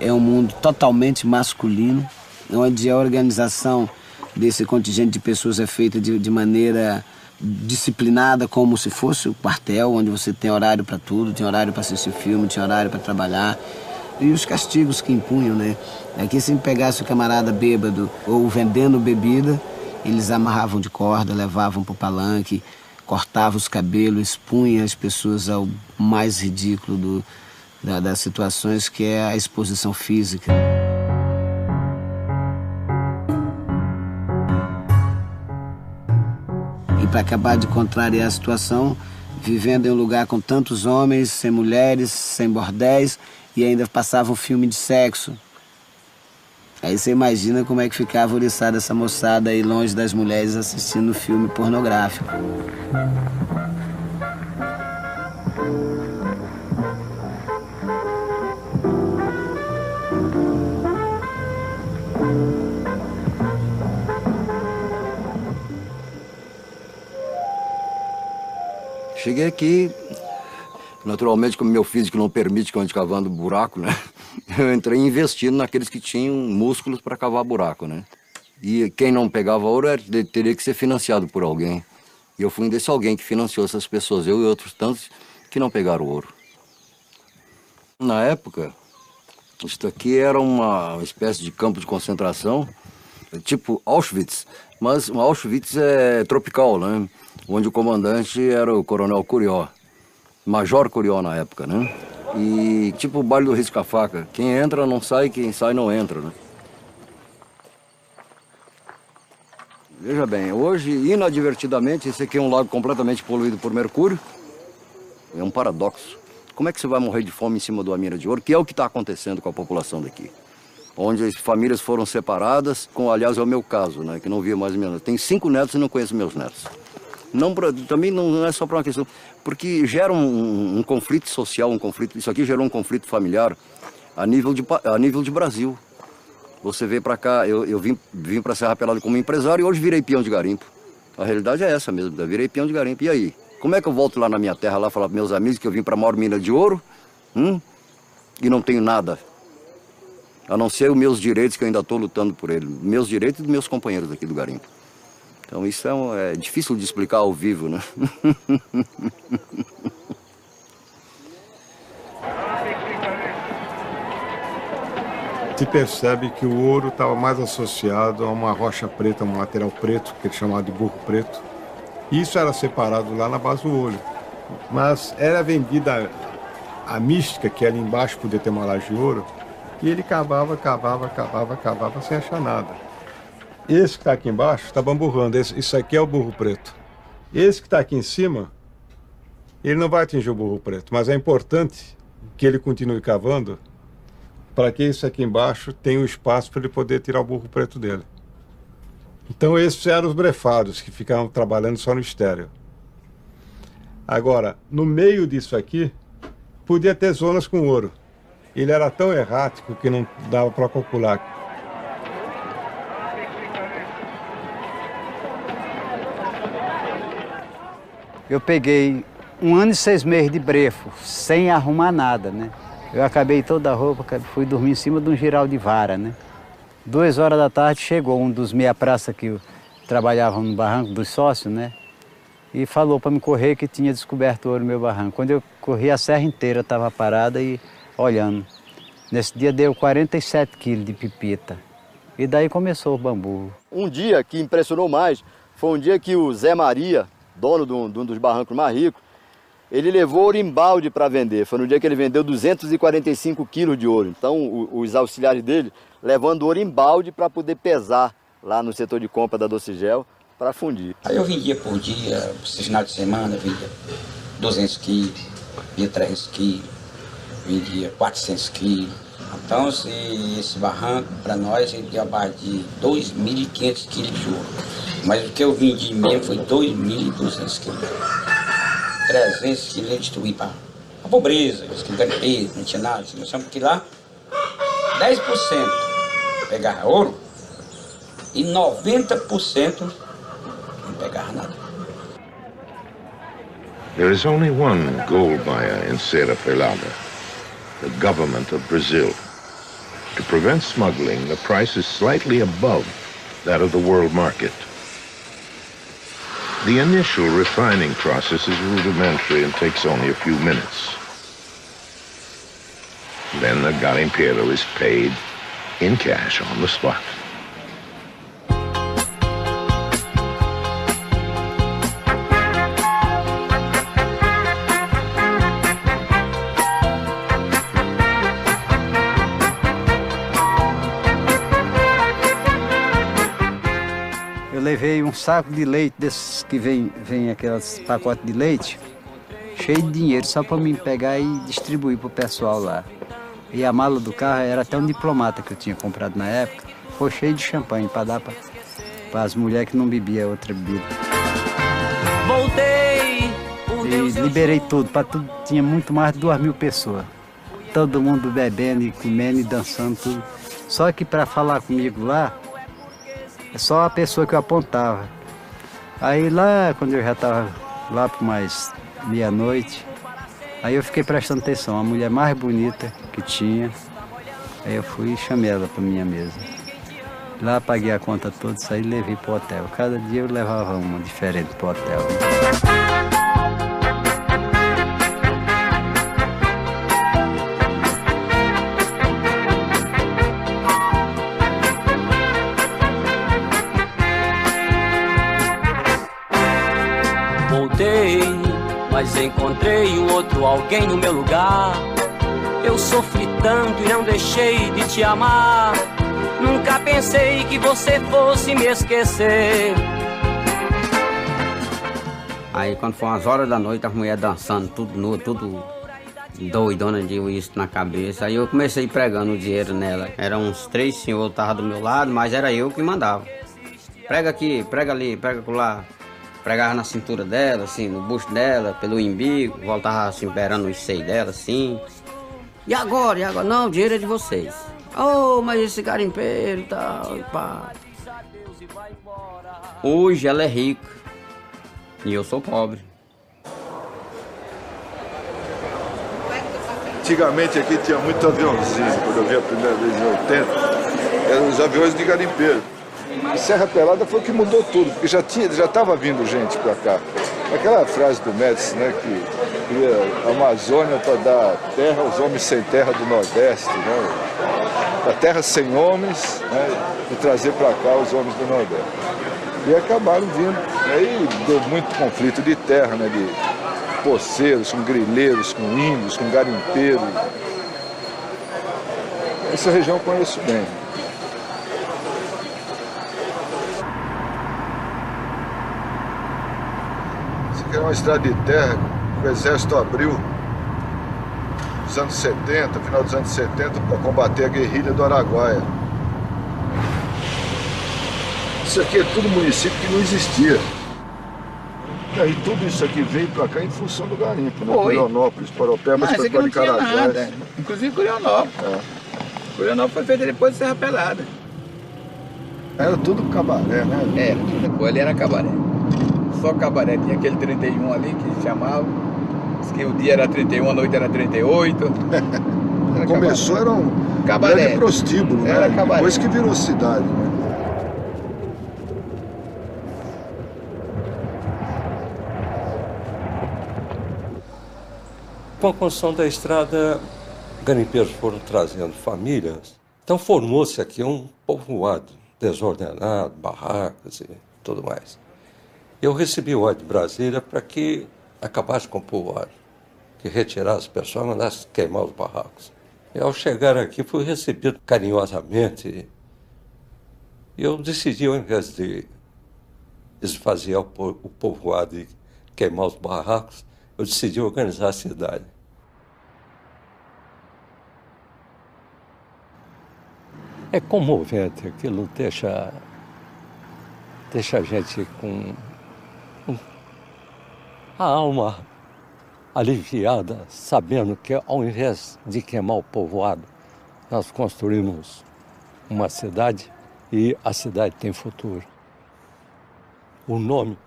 É um mundo totalmente masculino, onde a organização desse contingente de pessoas é feita de maneira disciplinada, como se fosse o quartel, onde você tem horário para tudo, tem horário para assistir filme, tem horário para trabalhar. E os castigos que impunham, né? Aqui, se pegasse o camarada bêbado ou vendendo bebida, eles amarravam de corda, levavam para o palanque, cortavam os cabelos, expunham as pessoas ao mais ridículo das situações, que é a exposição física. E para acabar de contrariar a situação, vivendo em um lugar com tantos homens, sem mulheres, sem bordéis, e ainda passava um filme de sexo. Aí você imagina como é que ficava oriçada essa moçada aí longe das mulheres assistindo filme pornográfico. Cheguei aqui, naturalmente, como meu físico não permite que eu ande cavando buraco, né? Eu entrei investindo naqueles que tinham músculos para cavar buraco, né? E quem não pegava ouro teria que ser financiado por alguém. E eu fui um desse alguém que financiou essas pessoas, eu e outros tantos que não pegaram ouro. Na época, isso aqui era uma espécie de campo de concentração, tipo Auschwitz, mas o Auschwitz é tropical, né? Onde o comandante era o coronel Curió, Major Curió na época, né? E tipo o baile do risca-faca, quem entra não sai, quem sai não entra, né? Veja bem, hoje, inadvertidamente, esse aqui é um lago completamente poluído por mercúrio. É um paradoxo. como é que você vai morrer de fome em cima de uma mina de ouro? Que é o que está acontecendo com a população daqui. Onde as famílias foram separadas, aliás, é o meu caso, né? Que não via mais meus netos. Tenho 5 netos e não conheço meus netos. Também não é só para uma questão, porque gera um conflito social, isso aqui gerou um conflito familiar a nível de Brasil. Você veio para cá, eu vim para Serra Pelada como empresário e hoje virei peão de garimpo. A realidade é essa mesmo, eu virei peão de garimpo. E aí? Como é que eu volto lá na minha terra, lá falar para meus amigos que eu vim para a maior mina de ouro e não tenho nada? A não ser os meus direitos, que eu ainda estou lutando por eles. Meus direitos e dos meus companheiros aqui do garimpo. Então isso é difícil de explicar ao vivo, né? Se percebe que o ouro estava mais associado a uma rocha preta, um material preto, que ele chamava de burro preto. Isso era separado lá na base do olho. Mas era vendida a mística, que ali embaixo podia ter uma laje de ouro, e ele cavava sem achar nada. Esse que está aqui embaixo está bamburrando, isso aqui é o burro preto. Esse que está aqui em cima, ele não vai atingir o burro preto, mas é importante que ele continue cavando para que esse aqui embaixo tenha um espaço para ele poder tirar o burro preto dele. Então esses eram os brefados, que ficavam trabalhando só no estéreo. Agora, no meio disso aqui, podia ter zonas com ouro. Ele era tão errático que não dava para calcular. Eu peguei 1 ano e 6 meses de brefo, sem arrumar nada, né? Eu acabei toda a roupa, fui dormir em cima de um giral de vara, né? 2 horas da tarde chegou um dos meia-praça que trabalhavam no barranco dos sócios, né? E falou para me correr que tinha descoberto ouro no meu barranco. Quando eu corri, a serra inteira estava parada e olhando. Nesse dia deu 47 quilos de pepita. E daí começou o bambu. Um dia que impressionou mais foi um dia que o Zé Maria, dono de um dos barrancos mais ricos, ele levou ouro em balde para vender. Foi no dia que ele vendeu 245 quilos de ouro. Então, os auxiliares dele levando ouro em balde para poder pesar lá no setor de compra da Docigel para fundir. Aí eu vendia por dia, esse final de semana, vendia 200 quilos, vendia 300 quilos, vendia 400 quilos. Então, esse barranco, para nós, ele deu abaixo de 2.500 quilos de ouro. Mas o que eu vendi mesmo foi 2.200 quilos. 300 quilos eu distribuí para a pobreza, os que ganham peso, não tinha nada. Porque lá, 10% pegava ouro e 90% não pegava nada. There is only one gold buyer in Serra Pelada, the government of Brazil. To prevent smuggling, the price is slightly above that of the world market. The initial refining process is rudimentary and takes only a few minutes. Then the garimpeiro is paid in cash on the spot. Eu levei um saco de leite, desses que vem aqueles pacotes de leite, cheio de dinheiro, só para mim pegar e distribuir para o pessoal lá. E a mala do carro era até um diplomata que eu tinha comprado na época, foi cheio de champanhe para dar para as mulheres que não bebiam outra bebida. Voltei, e liberei tudo, para tudo, tinha muito mais de 2.000 pessoas. Todo mundo bebendo e comendo e dançando, tudo. Só que para falar comigo lá, é só a pessoa que eu apontava. Aí lá, quando eu já estava lá por mais meia-noite, aí eu fiquei prestando atenção, a mulher mais bonita que tinha, aí eu fui e chamei ela para minha mesa. Lá paguei a conta toda, saí e levei para o hotel. Cada dia eu levava uma diferente para o hotel. Mas encontrei o outro alguém no meu lugar. Eu sofri tanto e não deixei de te amar. Nunca pensei que você fosse me esquecer. Aí quando foi umas horas da noite, as mulheres dançando, tudo nu, tudo doidona de uísque na cabeça. Aí eu comecei pregando o dinheiro nela. Eram uns 3 senhores que estavam do meu lado, mas era eu que mandava. Prega aqui, prega ali, prega lá. Pregava na cintura dela, assim, no busto dela, pelo umbigo, voltava assim, beirando os seios dela, assim. E agora? E agora? Não, o dinheiro é de vocês. Oh, mas esse garimpeiro e tal, pá. Hoje ela é rica e eu sou pobre. Antigamente aqui tinha muito aviãozinho, quando eu vi a primeira vez em 80, eram os aviões de garimpeiro. E Serra Pelada foi o que mudou tudo, porque já estava vindo gente para cá. Aquela frase do Médici, né, que a Amazônia para dar terra aos homens sem terra do Nordeste, né, a terra sem homens, né, e trazer para cá os homens do Nordeste. E acabaram vindo. Aí deu muito conflito de terra, né, de poceiros, com grileiros, com índios, com garimpeiros. Essa região eu conheço bem. Isso aqui era uma estrada de terra que o exército abriu nos anos 70, final dos anos 70, para combater a guerrilha do Araguaia. Isso aqui é tudo município que não existia. E aí tudo isso aqui veio para cá em função do garimpo, né? Curionópolis, Paropebas, Carajás. Inclusive Curionópolis. Curionópolis foi feita depois de Serra Pelada. Era tudo cabaré, né? Era, depois ali era cabaré. Só cabaré. Tinha aquele 31 ali que chamava. Diz que o dia era 31, a noite era 38. Era começou, era um grande prostíbulo, né? Era cabaré. Depois que virou cidade, né? Com a construção da estrada, garimpeiros foram trazendo famílias. Então formou-se aqui um povoado desordenado, barracas e tudo mais. Eu recebi o ordem de Brasília para que acabasse com o povoado, que retirasse as pessoas e mandasse queimar os barracos. E ao chegar aqui fui recebido carinhosamente. E eu decidi, ao invés de esvaziar o povoado e queimar os barracos, eu decidi organizar a cidade. É comovente, aquilo deixa a gente com a alma aliviada, sabendo que ao invés de queimar o povoado, nós construímos uma cidade e a cidade tem futuro. O nome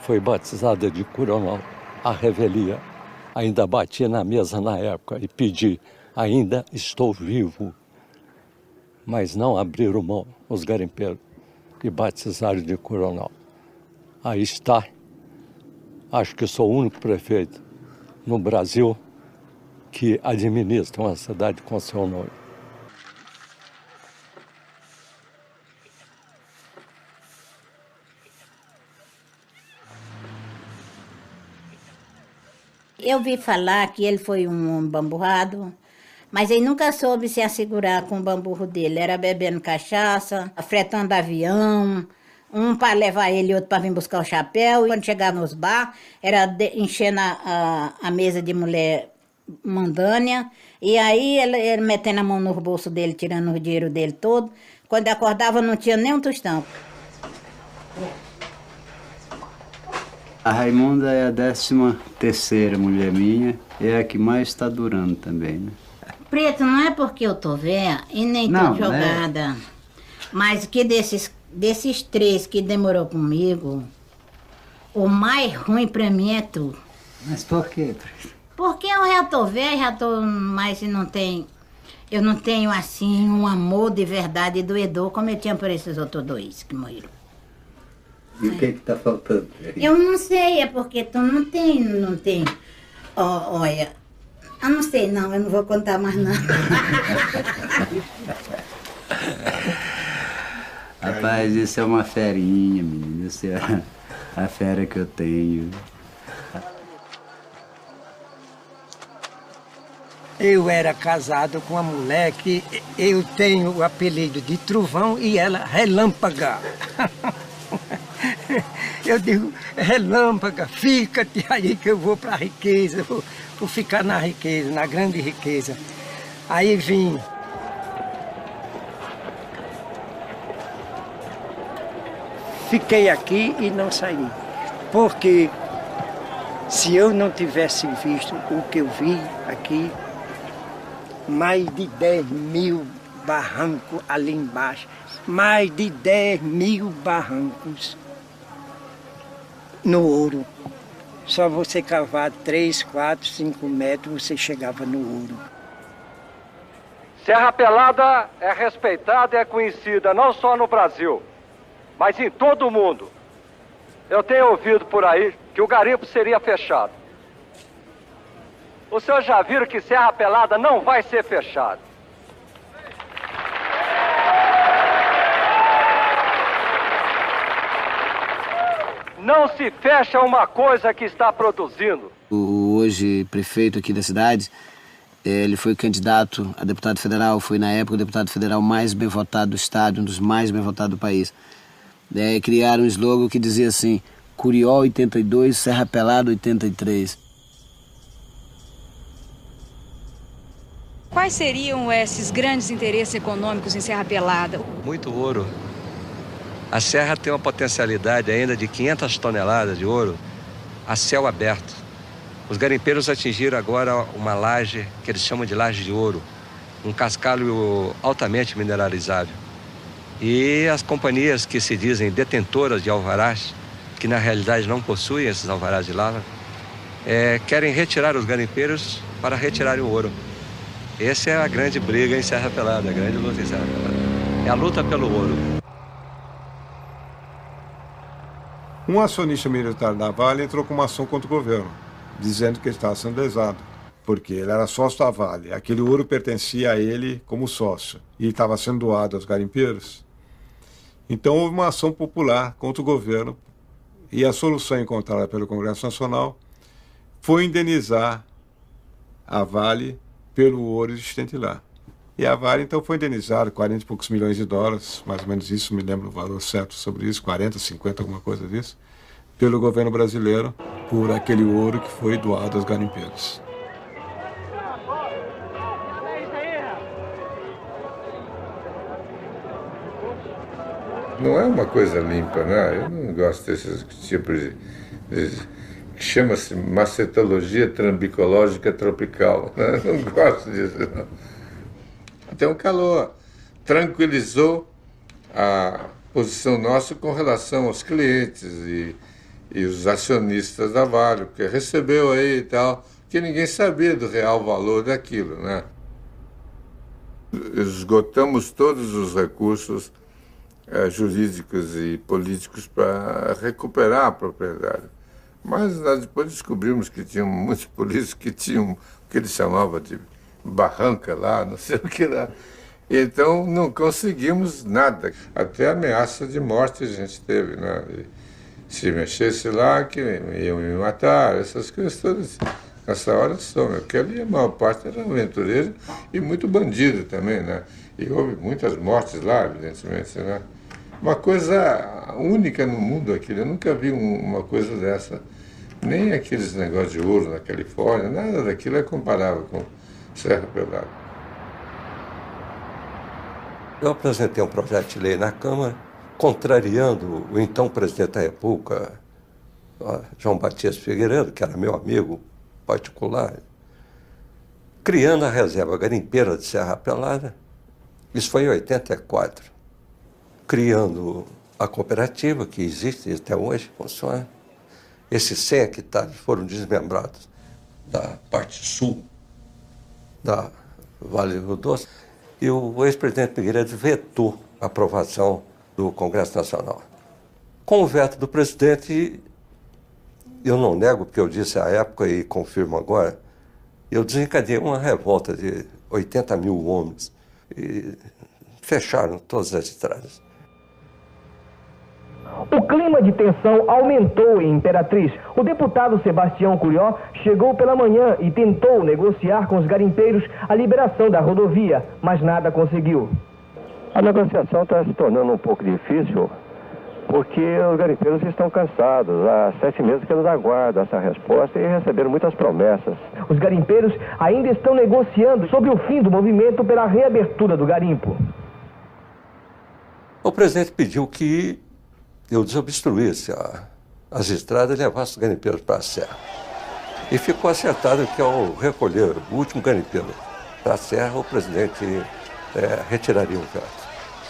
foi batizado de Coronel. A revelia, ainda bati na mesa na época e pedi, ainda estou vivo. Mas não abriram mão os garimpeiros e batizaram de Coronel. Aí está, acho que sou o único prefeito no Brasil que administra uma cidade com seu nome. Eu vi falar que ele foi um homem bamburrado, mas ele nunca soube se assegurar com o bamburro dele. Era bebendo cachaça, fretando avião, um para levar ele e outro para vir buscar o chapéu. E quando chegava nos bar, era enchendo a mesa de mulher mandânia. E aí ele metendo a mão no bolso dele, tirando o dinheiro dele todo. Quando acordava não tinha nem um tostão. A Raimunda é a 13ª mulher minha, é a que mais está durando também, né? Preto, não é porque eu tô velha e nem tô jogada, né? Mas que desses 3 que demorou comigo, o mais ruim pra mim é tu. Mas por quê, Preto? Porque eu já tô velha, já tô mais e eu não tenho assim um amor de verdade doedor como eu tinha por esses outros 2 que morreram. E o que tá faltando? Eu não sei, é porque tu não tem. Olha, eu não sei não, eu não vou contar mais não. Rapaz, isso é uma ferinha, menino, isso é a fera que eu tenho. Eu era casado com uma mulher que eu tenho o apelido de Trovão e ela Relâmpaga. Eu digo, relâmpaga, fica-te aí que eu vou para a riqueza, por ficar na riqueza, na grande riqueza. Aí vim. Fiquei aqui e não saí, porque se eu não tivesse visto o que eu vi aqui, mais de 10 mil barrancos ali embaixo, mais de 10 mil barrancos no ouro. Só você cavar 3, 4, 5 metros, você chegava no ouro. Serra Pelada é respeitada e é conhecida não só no Brasil, mas em todo o mundo. Eu tenho ouvido por aí que o garimpo seria fechado. Os senhores já viram que Serra Pelada não vai ser fechado. Não se fecha uma coisa que está produzindo. O hoje prefeito aqui da cidade, ele foi candidato a deputado federal, foi na época o deputado federal mais bem votado do estado, um dos mais bem votados do país. Criaram um slogan que dizia assim: Curió 82, Serra Pelada 83. Quais seriam esses grandes interesses econômicos em Serra Pelada? Muito ouro. A serra tem uma potencialidade ainda de 500 toneladas de ouro a céu aberto. Os garimpeiros atingiram agora uma laje que eles chamam de laje de ouro, um cascalho altamente mineralizável. E as companhias que se dizem detentoras de alvarás, que na realidade não possuem esses alvarás de lava, querem retirar os garimpeiros para retirarem o ouro. Essa é a grande briga em Serra Pelada, a grande luta em Serra Pelada. É a luta pelo ouro. Um acionista militar da Vale entrou com uma ação contra o governo, dizendo que ele estava sendo lesado, porque ele era sócio da Vale. Aquele ouro pertencia a ele como sócio e estava sendo doado aos garimpeiros. Então houve uma ação popular contra o governo e a solução encontrada pelo Congresso Nacional foi indenizar a Vale pelo ouro existente lá. E a Vale então foi indenizada 40 e poucos milhões de dólares, mais ou menos isso, me lembro o valor certo sobre isso, 40, 50, alguma coisa disso, pelo governo brasileiro por aquele ouro que foi doado aos garimpeiros. Não é uma coisa limpa, né? Eu não gosto desses tipos que chama-se macetologia trambicológica tropical. Né? Não gosto disso, não. Então o calor tranquilizou a posição nossa com relação aos clientes e os acionistas da Vale, porque recebeu aí e tal, que ninguém sabia do real valor daquilo, né? Esgotamos todos os recursos jurídicos e políticos para recuperar a propriedade. Mas nós depois descobrimos que tinham muitos políticos que tinham o que eles chamavam de barranca lá, não sei o que lá. Então não conseguimos nada. Até ameaça de morte a gente teve, né? E se mexesse lá, que iam me matar, essas coisas todas. Nessa hora só, porque ali a maior parte era aventureiro e muito bandido também, né? E houve muitas mortes lá, evidentemente, né? Uma coisa única no mundo aquilo, eu nunca vi uma coisa dessa. Nem aqueles negócios de ouro na Califórnia, nada daquilo é comparável com Serra Pelada. Eu apresentei um projeto de lei na Câmara, contrariando o então presidente da República, João Batista Figueiredo, que era meu amigo particular, criando a reserva garimpeira de Serra Pelada. Isso foi em 84. Criando a cooperativa, que existe até hoje, funciona. Esses 100 hectares foram desmembrados da parte sul da Vale do Doce, e o ex-presidente Figueiredo vetou a aprovação do Congresso Nacional. Com o veto do presidente, eu não nego, porque eu disse à época e confirmo agora, eu desencadeei uma revolta de 80 mil homens e fecharam todas as estradas. O clima de tensão aumentou em Imperatriz. O deputado Sebastião Curió chegou pela manhã e tentou negociar com os garimpeiros a liberação da rodovia, mas nada conseguiu. A negociação está se tornando um pouco difícil, Porque os garimpeiros estão cansados. Há 7 meses que eles aguardam essa resposta e receberam muitas promessas. Os garimpeiros ainda estão negociando sobre o fim do movimento pela reabertura do garimpo. O presidente pediu que eu desobstruísse as estradas e levasse os garimpeiros para a serra. E ficou acertado que ao recolher o último garimpeiro para a serra, o presidente retiraria o veto.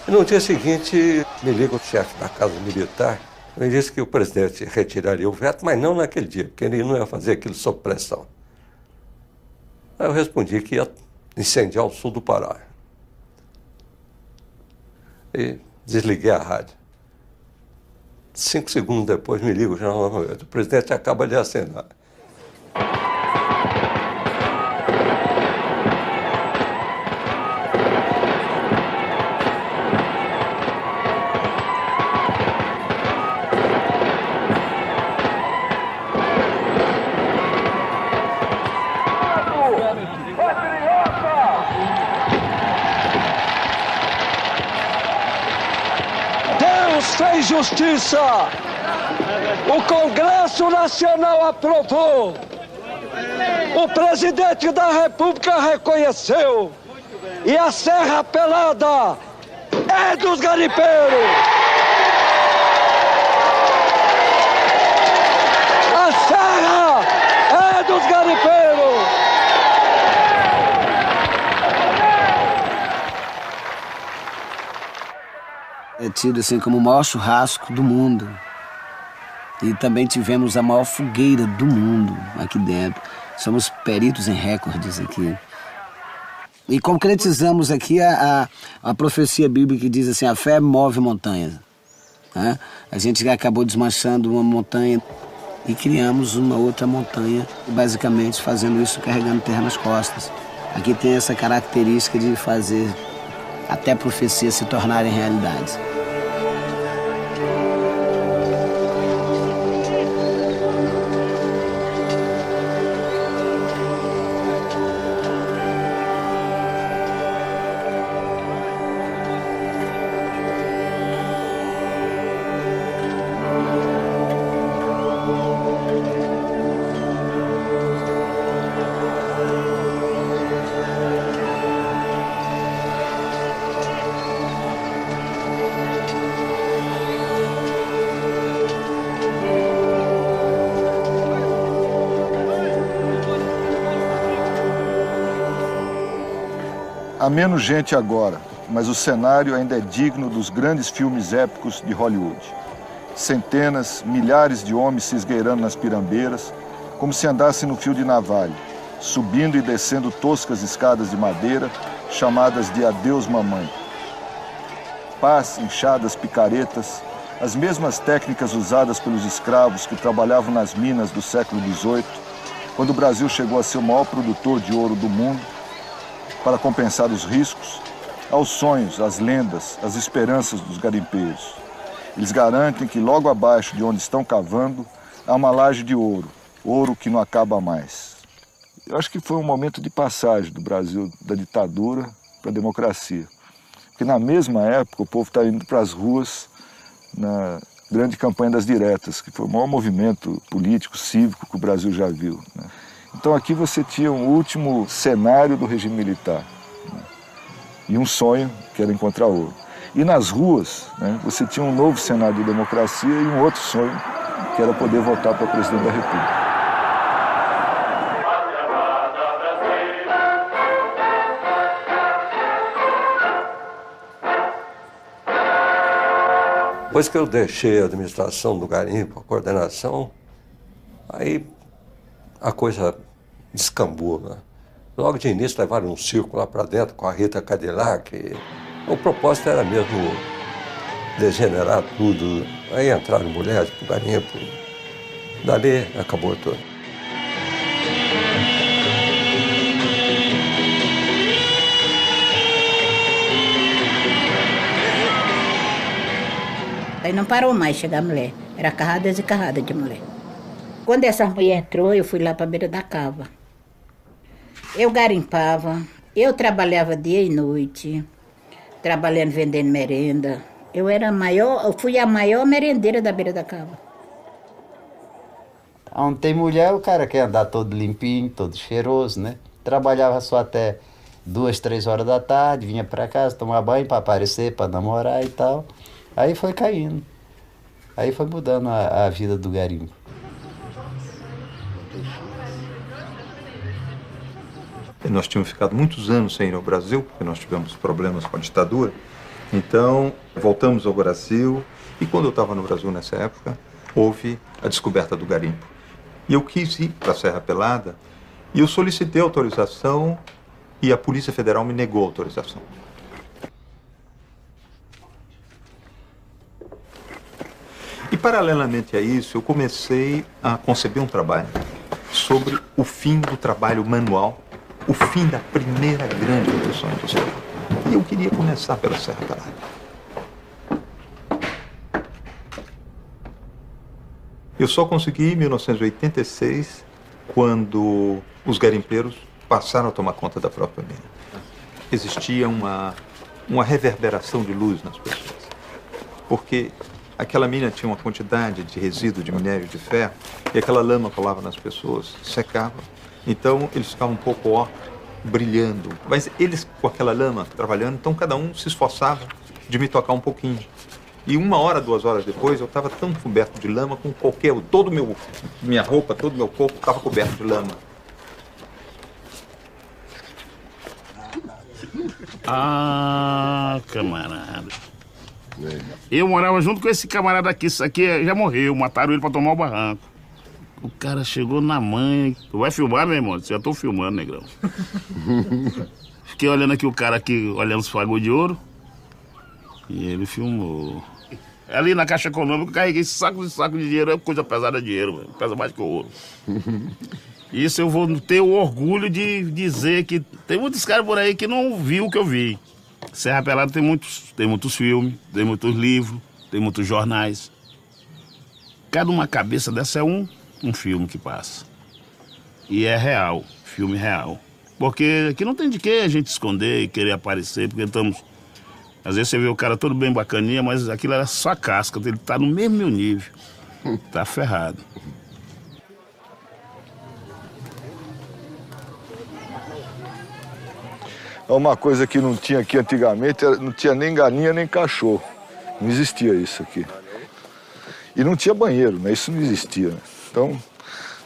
E no dia seguinte, me liga o chefe da Casa Militar e disse que o presidente retiraria o veto, mas não naquele dia, porque ele não ia fazer aquilo sob pressão. Aí eu respondi que ia incendiar o sul do Pará. E desliguei a rádio. 5 segundos depois me liga o general Lamoeiro. O presidente acaba de acenar. Fez justiça. O Congresso Nacional aprovou. O presidente da República reconheceu. E a Serra Pelada é dos garimpeiros. A Serra é dos garimpeiros. É tido assim como o maior churrasco do mundo. E também tivemos a maior fogueira do mundo aqui dentro. Somos peritos em recordes aqui. E concretizamos aqui a profecia bíblica que diz assim, a fé move montanhas. Né? A gente acabou desmanchando uma montanha e criamos uma outra montanha, basicamente fazendo isso carregando terra nas costas. Aqui tem essa característica de fazer até profecias se tornarem realidades. Há menos gente agora, mas o cenário ainda é digno dos grandes filmes épicos de Hollywood. Centenas, milhares de homens se esgueirando nas pirambeiras, como se andassem no fio de navalha, subindo e descendo toscas escadas de madeira, chamadas de adeus mamãe. Pás, enxadas, picaretas, as mesmas técnicas usadas pelos escravos que trabalhavam nas minas do século XVIII, quando o Brasil chegou a ser o maior produtor de ouro do mundo, para compensar os riscos, aos sonhos, às lendas, às esperanças dos garimpeiros. Eles garantem que logo abaixo de onde estão cavando há uma laje de ouro, ouro que não acaba mais. Eu acho que foi um momento de passagem do Brasil da ditadura para a democracia. Porque na mesma época o povo está indo para as ruas na grande campanha das diretas, que foi o maior movimento político, cívico que o Brasil já viu, né? Então aqui você tinha um último cenário do regime militar, né? E um sonho, que era encontrar ouro. E nas ruas, né, você tinha um novo cenário de democracia e um outro sonho, que era poder votar para presidente da República. Depois que eu deixei a administração do garimpo, a coordenação, aí a coisa descambou, né? Logo de início levaram um circo lá para dentro com a Rita Cadillac. E o propósito era mesmo degenerar tudo. Aí entraram mulheres pro garimpo. Dali acabou tudo. Aí não parou mais chegar a mulher. Era carradas e carradas de mulher. Quando essa mulher entrou, eu fui lá para a beira da cava. Eu garimpava, eu trabalhava dia e noite, trabalhando, vendendo merenda, Eu fui a maior merendeira da beira da cava. Onde tem mulher, o cara quer andar todo limpinho, todo cheiroso, né? Trabalhava só até 2, 3 horas da tarde, vinha para casa tomar banho para aparecer, para namorar e tal. Aí foi caindo. Aí foi mudando a vida do garimpo. Nós tínhamos ficado muitos anos sem ir ao Brasil, porque nós tivemos problemas com a ditadura. Então, voltamos ao Brasil e quando eu estava no Brasil nessa época, houve a descoberta do garimpo. E eu quis ir para a Serra Pelada e eu solicitei autorização e a Polícia Federal me negou a autorização. E paralelamente a isso, eu comecei a conceber um trabalho sobre o fim do trabalho manual, o fim da primeira grande revolução industrial. E eu queria começar pela Serra Pelada. Eu só consegui em 1986, quando os garimpeiros passaram a tomar conta da própria mina. Existia uma reverberação de luz nas pessoas, porque aquela mina tinha uma quantidade de resíduo de minério de ferro e aquela lama colava nas pessoas, secava. Então eles ficavam um pouco brilhando. Mas eles com aquela lama trabalhando, então cada um se esforçava de me tocar um pouquinho. E 1 hora, 2 horas depois, eu estava tão coberto de lama como minha roupa, todo o meu corpo estava coberto de lama. Ah, camarada. Eu morava junto com esse camarada aqui. Isso aqui já morreu, mataram ele pra tomar o barranco. O cara chegou na mãe. Tu vai filmar, meu irmão? Já tô filmando, negrão. Fiquei olhando aqui o cara aqui, olhando os fagos de ouro. E ele filmou. Ali na Caixa Econômica eu carreguei saco de dinheiro. É coisa pesada de dinheiro, mano. Pesa mais que o ouro. Isso eu vou ter o orgulho de dizer que tem muitos caras por aí que não viu o que eu vi. Serra Pelada tem muitos filmes, tem muitos livros, tem muitos jornais. Cada uma cabeça dessa é um filme que passa. E é real, filme real. Porque aqui não tem de que a gente esconder e querer aparecer, porque estamos... Às vezes você vê o cara todo bem bacaninha, mas aquilo era só casca, ele tá no mesmo meu nível. Tá ferrado. Uma coisa que não tinha aqui antigamente, não tinha nem galinha nem cachorro. Não existia isso aqui. E não tinha banheiro, né? Isso não existia. Né? Então,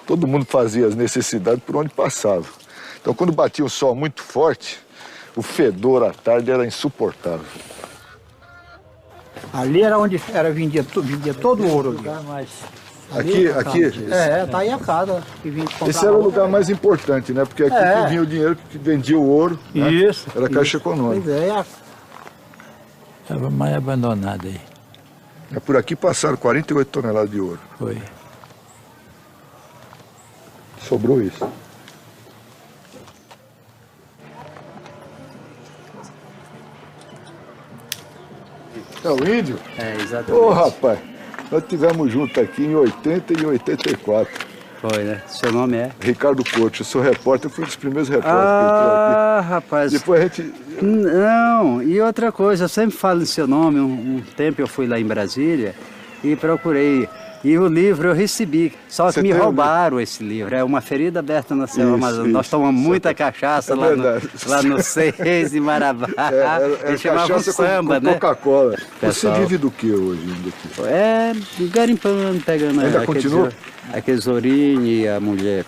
todo mundo fazia as necessidades por onde passava. Então, quando batia um sol muito forte, o fedor à tarde era insuportável. Ali era onde vendia todo o ouro ali. Aqui? Tá aí a casa que vinha comprar. Esse era o lugar mais importante, né? Porque aqui que vinha o dinheiro que vendia o ouro. Né? Isso. Era a Caixa Econômica. Pois é. Estava mais abandonada aí. Por aqui passaram 48 toneladas de ouro. Foi. Sobrou isso. É o índio? É, exatamente. Ô, rapaz, nós estivemos juntos aqui em 80 e 84. Foi, né? Seu nome é? Ricardo Couto, eu sou repórter, fui um dos primeiros repórteres que eu aqui. Rapaz. Depois a gente... Não, e outra coisa, eu sempre falo em seu nome, um tempo eu fui lá em Brasília e procurei. E o livro eu recebi, só que me roubaram esse livro. É Uma Ferida Aberta na Selva Amazônica. Nós tomamos muita cachaça lá no 6 em Marabá. Eles chamavam samba, né? Coca-Cola. Você vive do que hoje? É, garimpando, pegando aqueles ourinhos e a mulher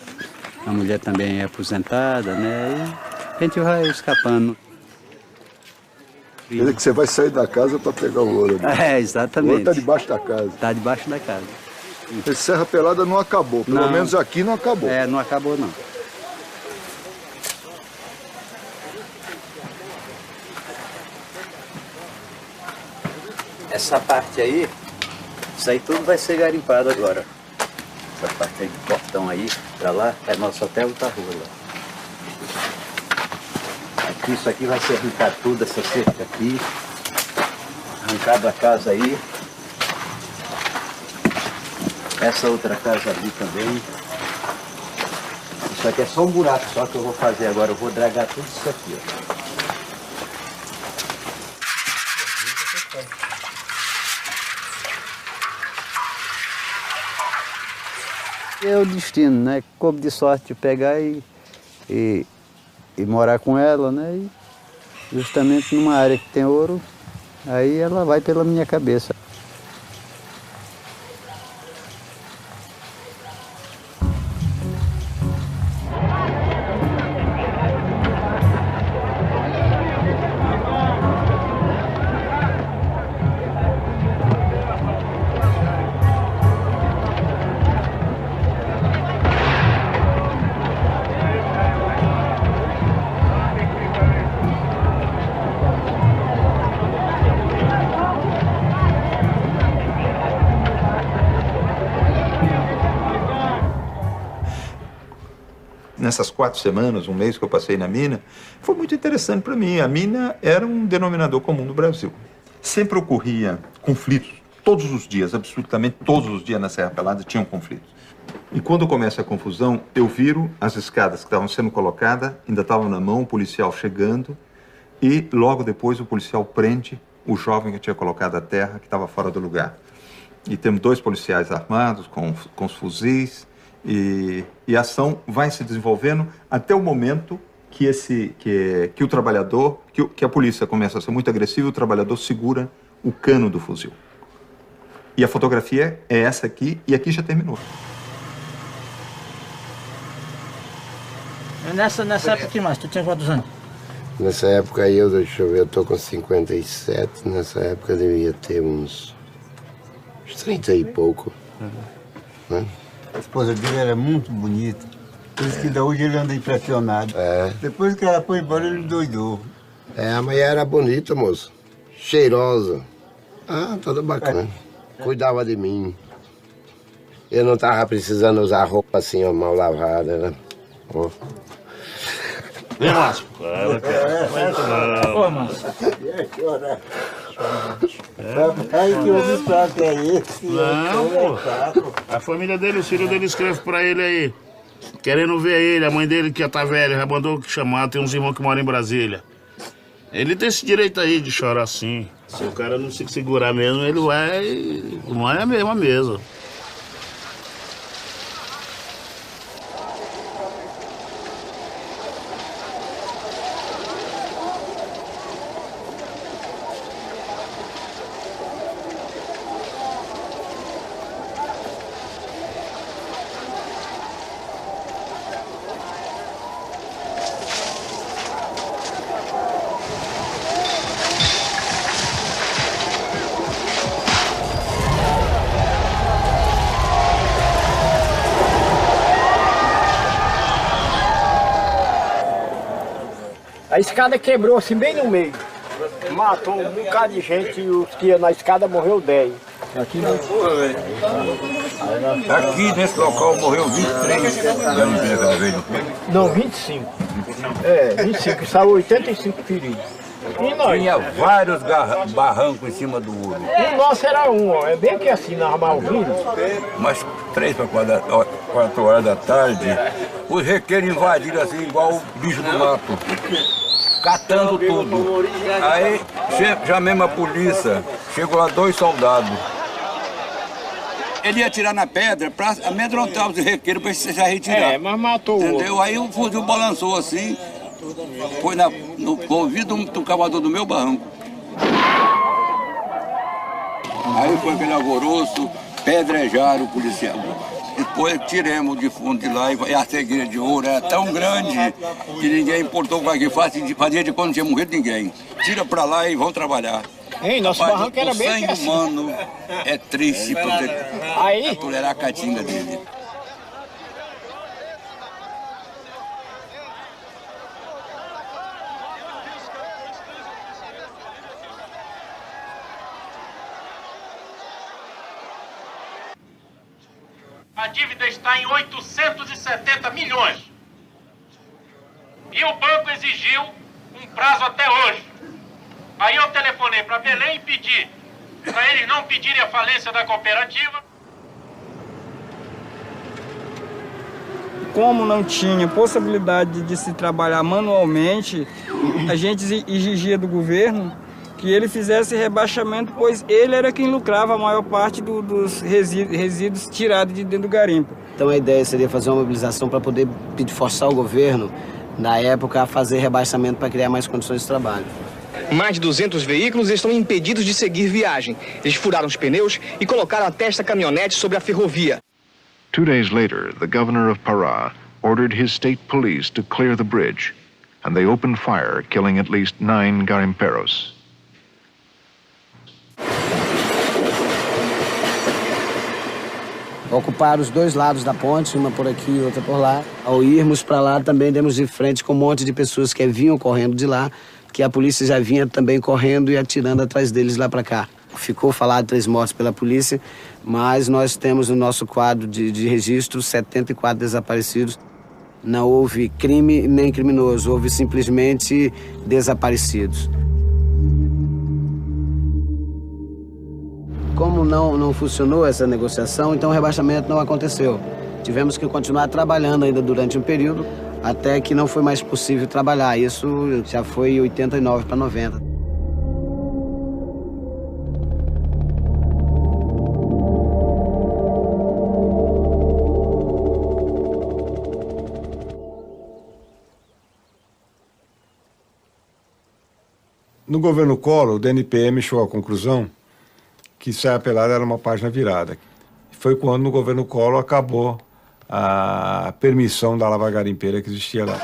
também é aposentada, né? E a gente vai escapando. Quer dizer que você vai sair da casa para pegar o ouro. Né? Exatamente. O ouro está debaixo da casa. Está debaixo da casa. Esse Serra Pelada não acabou, pelo menos aqui não acabou. Não acabou não. Essa parte aí, isso aí tudo vai ser garimpado agora. Essa parte aí do portão aí, para lá, é nosso hotel da rua lá. Isso aqui vai ser arrancado tudo, essa cerca aqui. Arrancado a casa aí. Essa outra casa ali também. Isso aqui é só um buraco só que eu vou fazer agora. Eu vou dragar tudo isso aqui, ó. É o destino, né? Como de sorte de pegar e morar com ela, né? E justamente numa área que tem ouro, aí ela vai pela minha cabeça. Nessas 4 semanas, um mês que eu passei na mina, foi muito interessante para mim. A mina era um denominador comum do Brasil. Sempre ocorria conflitos, todos os dias, absolutamente todos os dias na Serra Pelada tinham conflitos. E quando começa a confusão, eu viro as escadas que estavam sendo colocadas, ainda estavam na mão, o policial chegando, e logo depois o policial prende o jovem que tinha colocado a terra, que estava fora do lugar. E temos 2 policiais armados com os fuzis, e a ação vai se desenvolvendo até o momento que o trabalhador, que a polícia começa a ser muito agressiva, o trabalhador segura o cano do fuzil. E a fotografia é essa aqui, e aqui já terminou. Nessa época que mais? Tu tinha quantos anos? Nessa época aí, deixa eu ver, eu tô com 57, nessa época eu devia ter uns 30 e pouco. Né? A esposa dele era muito bonita, por isso que da hoje ele anda impressionado. É. Depois que ela foi embora, ele doidou. É, a mulher era bonita, moço. Cheirosa. Ah, toda bacana. Cuidava de mim. Eu não tava precisando usar roupa assim, ó, mal lavada, né? Oh. Vem, Márcio. Ô, Márcio. Aí que houve prato é esse? Não, pô. A família dele, os filhos dele escrevem pra ele aí, querendo ver ele. A mãe dele, que já tá velha, já mandou chamar. Tem uns irmãos que moram em Brasília. Ele tem esse direito aí de chorar assim. Se o cara não se segurar mesmo, ele vai a mesma mesa. A escada quebrou assim bem no meio. Matou um bocado de gente e os que iam na escada morreu 10. Aqui não. Aqui nesse local morreu 23 garimpeiros cada vez, não foi? Não, 25. É, 25, saiu 85 feridos. E nós? Tinha vários barrancos em cima do ouro. O nosso era um, ó. É bem que assim, na Malvino. Mas 3 para 4 horas da tarde, os requeiros invadiram assim, igual o bicho do mato, catando tudo. Aí chamamos a polícia, chegou lá 2 soldados. Ele ia atirar na pedra para amedrontar os requeiros para se já retirar. É, mas matou o entendeu? Aí o fuzil balançou assim, foi no ouvido do cavador do meu barranco. Aí foi aquele alvoroço, pedrejaram o policial. Depois tiramos de fundo de lá e a cegueira de ouro era tão grande que ninguém importou com aquilo. Fazia de quando não tinha morrido ninguém. Tira pra lá e vão trabalhar. Ei, nosso barranco era bem assim. O sangue humano é triste para tolerar a caatinga dele. A dívida está em 870 milhões. E o banco exigiu um prazo até hoje. Aí eu telefonei para Belém e pedi para eles não pedirem a falência da cooperativa. Como não tinha possibilidade de se trabalhar manualmente, a gente exigia do governo que ele fizesse rebaixamento, pois ele era quem lucrava a maior parte dos resíduos tirados de dentro do garimpo. Então a ideia seria fazer uma mobilização para poder forçar o governo, na época, a fazer rebaixamento para criar mais condições de trabalho. Mais de 200 veículos estão impedidos de seguir viagem. Eles furaram os pneus e colocaram até esta caminhonete sobre a ferrovia. 2 days later, the governor of Pará ordered his state police to clear the bridge, and they opened fire, killing at least 9 garimpeiros. Ocuparam os dois lados da ponte, uma por aqui e outra por lá. Ao irmos para lá, também demos de frente com um monte de pessoas que vinham correndo de lá, que a polícia já vinha também correndo e atirando atrás deles lá para cá. Ficou falado 3 mortes pela polícia, mas nós temos no nosso quadro de registro 74 desaparecidos. Não houve crime nem criminoso, houve simplesmente desaparecidos. Como não funcionou essa negociação, então o rebaixamento não aconteceu. Tivemos que continuar trabalhando ainda durante um período, até que não foi mais possível trabalhar. Isso já foi 89 para 90. No governo Collor, o DNPM chegou à conclusão que Serra Pelada era uma página virada. Foi quando no governo Collor acabou a permissão da lava garimpeira que existia lá.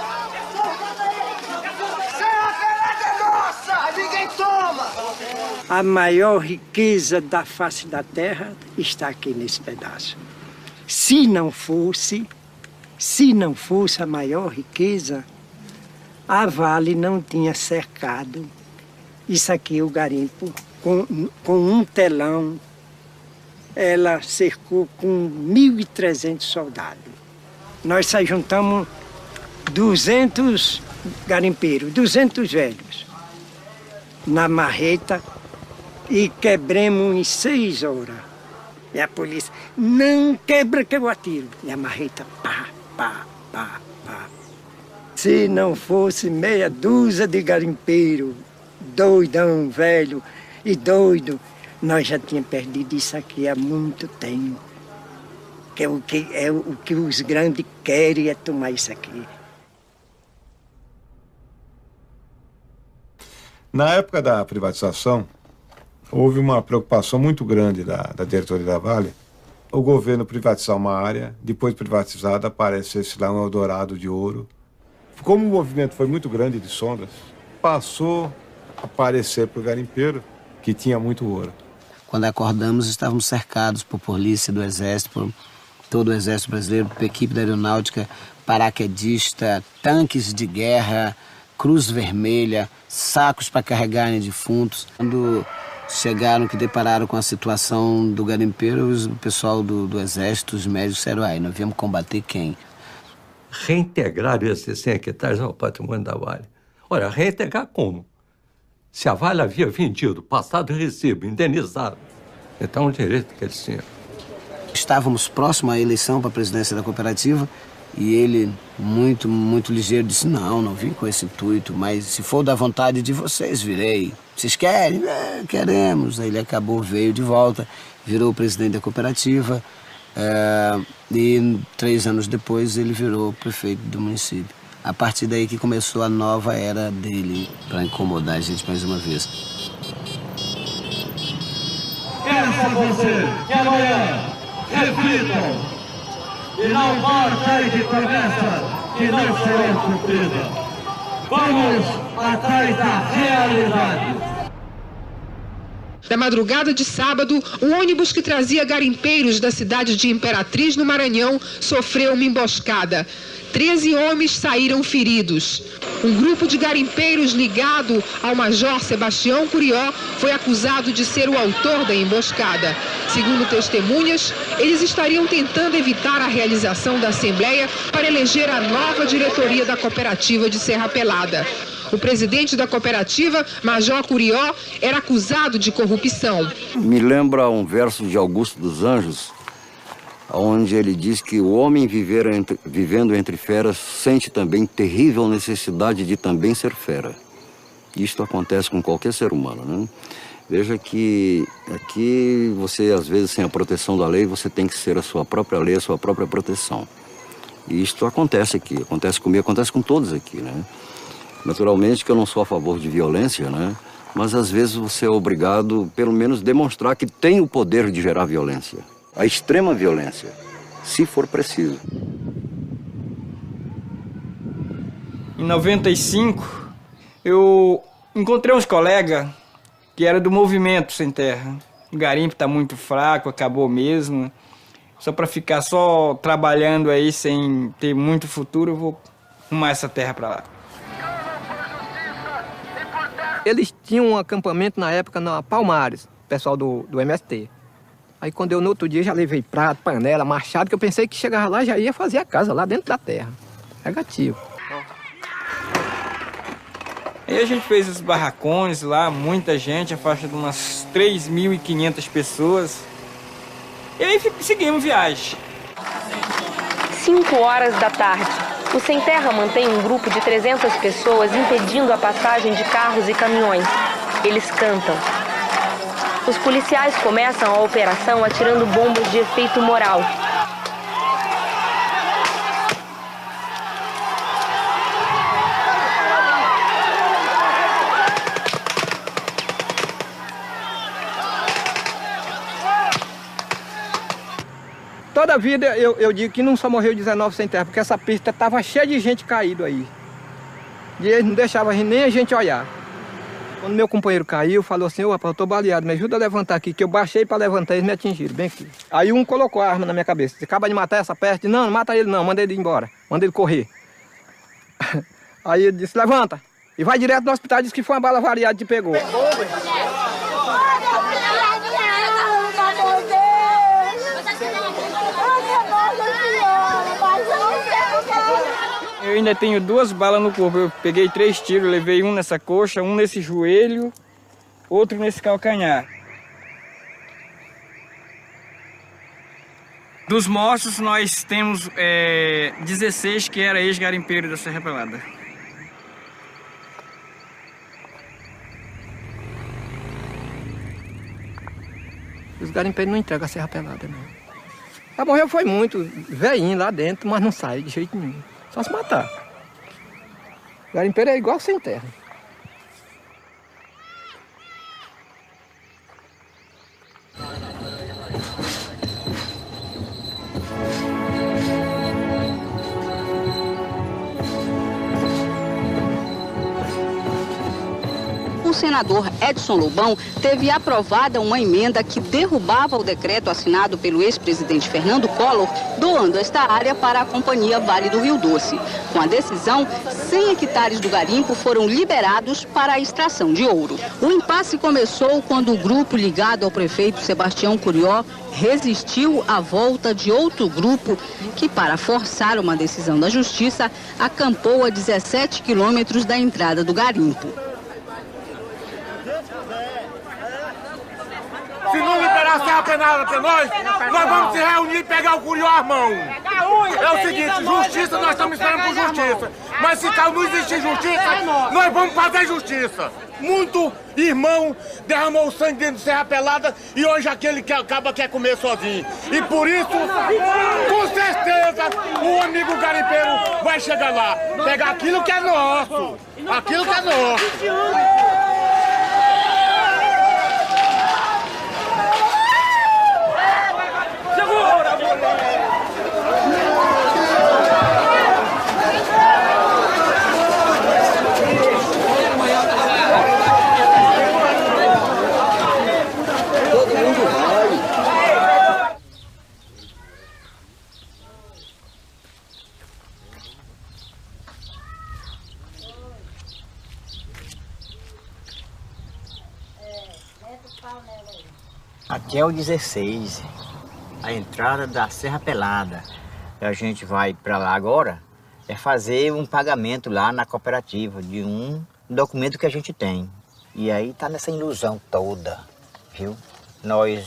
A maior riqueza da face da terra está aqui nesse pedaço. Se não fosse a maior riqueza, a Vale não tinha cercado isso aqui, o garimpo, com um telão. Ela cercou com 1.300 soldados. Nós só juntamos 200 garimpeiros, 200 velhos, na marreta e quebramos em 6 horas. E a polícia, não quebra que eu atiro. E a marreta, pá, pá, pá, pá. Se não fosse meia dúzia de garimpeiros, doidão, velho e doido, nós já tínhamos perdido isso aqui há muito tempo. O que os grandes querem é tomar isso aqui. Na época da privatização, houve uma preocupação muito grande da diretoria da Vale. O governo privatizar uma área, depois privatizada, aparecesse lá um Eldorado de ouro. Como o movimento foi muito grande de sondas, passou a aparecer para o garimpeiro que tinha muito ouro. Quando acordamos, estávamos cercados por polícia do Exército, por todo o Exército brasileiro, por equipe da aeronáutica, paraquedista, tanques de guerra, Cruz Vermelha, sacos para carregarem defuntos. Quando chegaram, que depararam com a situação do garimpeiro, o pessoal do Exército, os médicos, disseram, nós viemos combater quem? Reintegrar esses 100 hectares ao patrimônio da Vale. Ora, reintegrar como? Se a Vale havia vendido, passado o recibo, indenizado, então o direito que eles tinham. Estávamos próximos à eleição para a presidência da cooperativa e ele, muito, muito ligeiro, disse, não vim com esse intuito, mas se for da vontade de vocês, virei. Vocês querem? Queremos. Aí ele veio de volta, virou o presidente da cooperativa e 3 anos depois ele virou prefeito do município. A partir daí que começou a nova era dele, para incomodar a gente mais uma vez. Peço a você que amanhã reflitam e não partem de promessas que não serão cumpridas. Vamos atrás da realidade. Na madrugada de sábado, o ônibus que trazia garimpeiros da cidade de Imperatriz, no Maranhão, sofreu uma emboscada. 13 homens saíram feridos. Um grupo de garimpeiros ligado ao Major Sebastião Curió foi acusado de ser o autor da emboscada. Segundo testemunhas, eles estariam tentando evitar a realização da Assembleia para eleger a nova diretoria da cooperativa de Serra Pelada. O presidente da cooperativa, Major Curió, era acusado de corrupção. Me lembra um verso de Augusto dos Anjos, onde ele diz que o homem vivendo entre feras sente também terrível necessidade de também ser fera. Isto acontece com qualquer ser humano, né? Veja que aqui você, às vezes, sem a proteção da lei, você tem que ser a sua própria lei, a sua própria proteção. E isto acontece aqui, acontece comigo, acontece com todos aqui, né? Naturalmente que eu não sou a favor de violência, né? Mas às vezes você é obrigado, pelo menos, demonstrar que tem o poder de gerar violência. A extrema violência, se for preciso. Em 95, eu encontrei uns colegas que eram do movimento Sem Terra. O garimpo está muito fraco, acabou mesmo. Só para ficar só trabalhando aí sem ter muito futuro, eu vou arrumar essa terra para lá. Eles tinham um acampamento na época na Palmares, pessoal do MST. Aí quando eu no outro dia já levei prato, panela, machado, que eu pensei que chegava lá já ia fazer a casa lá dentro da terra. Negativo. Aí a gente fez os barracões lá, muita gente, a faixa de umas 3.500 pessoas. E aí seguimos viagem. 5 horas da tarde. O Sem Terra mantém um grupo de 300 pessoas impedindo a passagem de carros e caminhões. Eles cantam. Os policiais começam a operação atirando bombas de efeito moral. Toda a vida eu digo que não só morreu 19 sem terra, porque essa pista estava cheia de gente caído aí. E eles não deixavam nem a gente olhar. Quando meu companheiro caiu, falou assim: ô rapaz, eu tô baleado, me ajuda a levantar aqui, que eu baixei para levantar, eles me atingiram, bem aqui. Aí um colocou a arma na minha cabeça: você acaba de matar essa peste? Não, não mata ele não, manda ele embora, manda ele correr. Aí ele disse: levanta, e vai direto no hospital, disse que foi uma bala variada que te pegou. Eu ainda tenho 2 balas no corpo. Eu peguei 3 tiros, levei um nessa coxa, um nesse joelho, outro nesse calcanhar. Dos mortos, nós temos 16 que era ex-garimpeiro da Serra Pelada. Os garimpeiros não entregam a Serra Pelada, não. Já morreu foi muito, velhinho lá dentro, mas não sai de jeito nenhum. Só se matar. Garimpeiro é igual sem terra. O senador Edson Lobão teve aprovada uma emenda que derrubava o decreto assinado pelo ex-presidente Fernando Collor, doando esta área para a Companhia Vale do Rio Doce. Com a decisão, 100 hectares do garimpo foram liberados para a extração de ouro. O impasse começou quando o grupo ligado ao prefeito Sebastião Curió resistiu à volta de outro grupo que, para forçar uma decisão da justiça, acampou a 17 quilômetros da entrada do garimpo. Se não liberar a Serra Pelada para nós vamos se reunir e pegar o Curió à mão. É o seguinte, justiça, nós estamos esperando por justiça. Mas se não existir justiça, nós vamos fazer justiça. Muito irmão derramou sangue dentro de Serra Pelada e hoje aquele que acaba quer comer sozinho. E por isso, com certeza, o amigo garimpeiro vai chegar lá, pegar aquilo que é nosso. Aquilo que é nosso. Aqui é o 16, a entrada da Serra Pelada. A gente vai para lá agora, é fazer um pagamento lá na cooperativa de um documento que a gente tem. E aí tá nessa ilusão toda, viu? Nós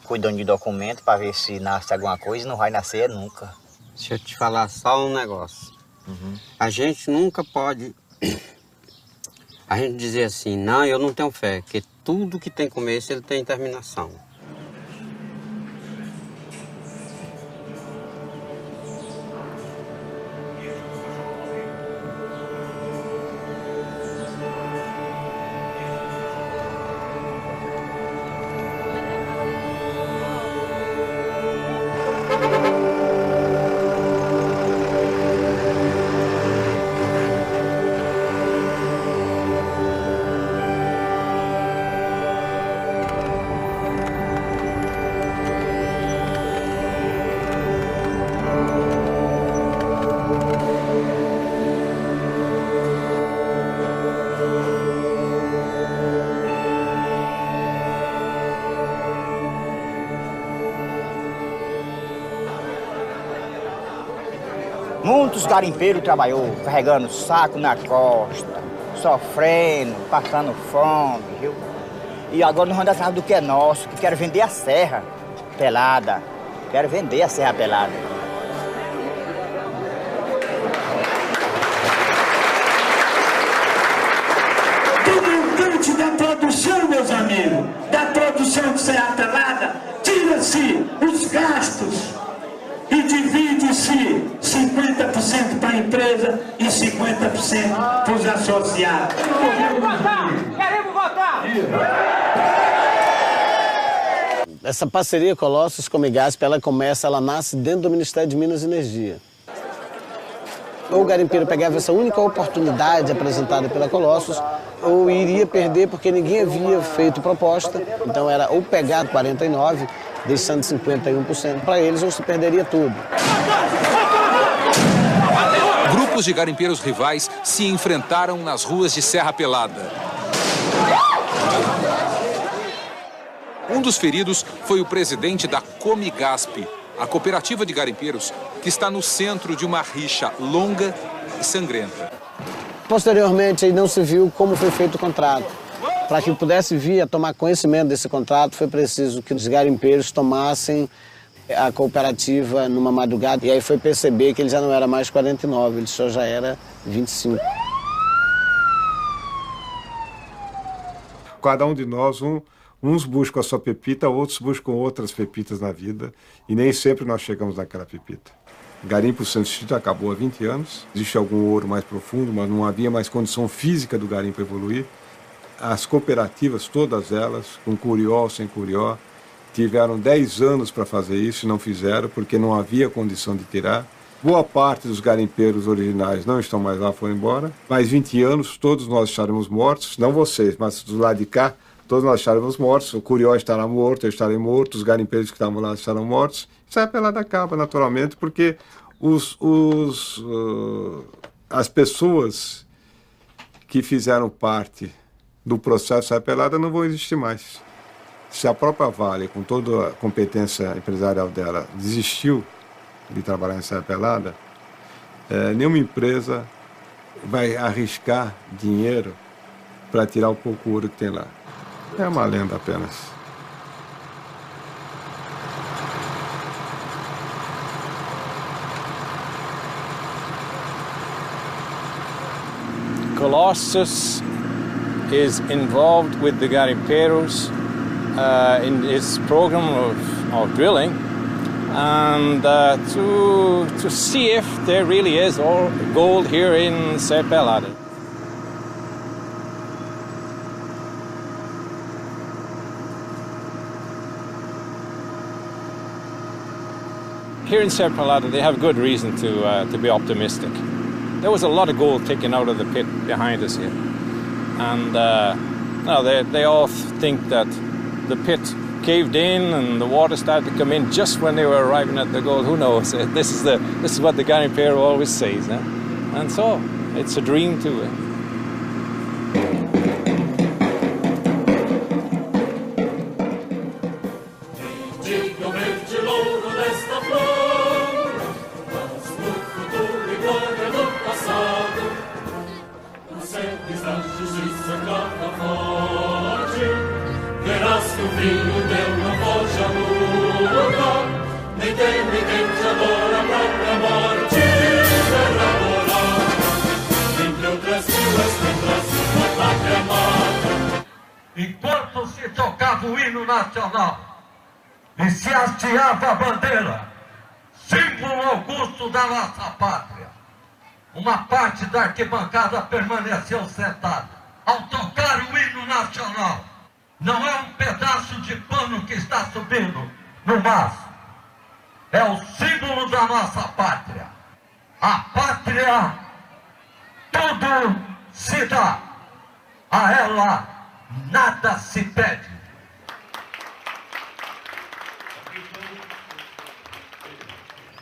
cuidando de documento para ver se nasce alguma coisa e não vai nascer nunca. Deixa eu te falar só um negócio. A gente nunca pode A gente dizia assim, não, eu não tenho fé, que tudo que tem começo, ele tem terminação. Muitos garimpeiros trabalhou carregando saco na costa, sofrendo, passando fome, viu? E agora nós vamos atrás do que é nosso, que quero vender a serra pelada. Quero vender a serra pelada. Tudo da produção, meus amigos, da produção de serra pelada, tira-se os gastos e divide-se 50% para a empresa e 50% para os associados. Queremos votar! Queremos votar! Essa parceria Colossus Comigasp, ela nasce dentro do Ministério de Minas e Energia. Ou o garimpeiro pegava essa única oportunidade apresentada pela Colossus, ou iria perder porque ninguém havia feito proposta. Então era ou pegar 49%, deixando 51% para eles, ou se perderia tudo. Grupos de garimpeiros rivais se enfrentaram nas ruas de Serra Pelada. Um dos feridos foi o presidente da Comigasp, a cooperativa de garimpeiros que está no centro de uma rixa longa e sangrenta. Posteriormente, aí não se viu como foi feito o contrato. Para que pudesse vir a tomar conhecimento desse contrato, foi preciso que os garimpeiros tomassem a cooperativa numa madrugada. E aí foi perceber que ele já não era mais 49, ele só já era 25. Cada um de nós, uns buscam a sua pepita, outros buscam outras pepitas na vida. E nem sempre nós chegamos naquela pepita. O garimpo Santo Distrito acabou há 20 anos. Existe algum ouro mais profundo, mas não havia mais condição física do garimpo evoluir. As cooperativas, todas elas, com curió ou sem curió, tiveram 10 anos para fazer isso e não fizeram porque não havia condição de tirar. Boa parte dos garimpeiros originais não estão mais lá, foram embora. Mais 20 anos, todos nós estaremos mortos, não vocês, mas do lado de cá, todos nós estaremos mortos. O curió estará morto, eu estarei morto, os garimpeiros que estavam lá estarão mortos. Serra Pelada acaba, naturalmente, porque as pessoas que fizeram parte do processo Serra Pelada não vão existir mais. Se a própria Vale, com toda a competência empresarial dela, desistiu de trabalhar em Serra Pelada, nenhuma empresa vai arriscar dinheiro para tirar o pouco ouro que tem lá. É uma lenda apenas. Colossus is involved with the garimpeiros in its program of drilling, and to see if there really is all gold here in Serra Pelada. Here in Serra Pelada, they have good reason to be optimistic. There was a lot of gold taken out of the pit behind us here, and they all think that the pit caved in and the water started to come in just when they were arriving at the gold. Who knows? This is what the garimpeiro always says, and so it's a dream too. Entre outras ruas, tem Brasil, enquanto se tocava o hino nacional e se hasteava a bandeira, símbolo augusto da nossa pátria, uma parte da arquibancada permaneceu sentada. Ao tocar o hino nacional, não é um pedaço de pano que está subindo no mar, é o símbolo da nossa pátria. A pátria, tudo se dá, a ela nada se pede.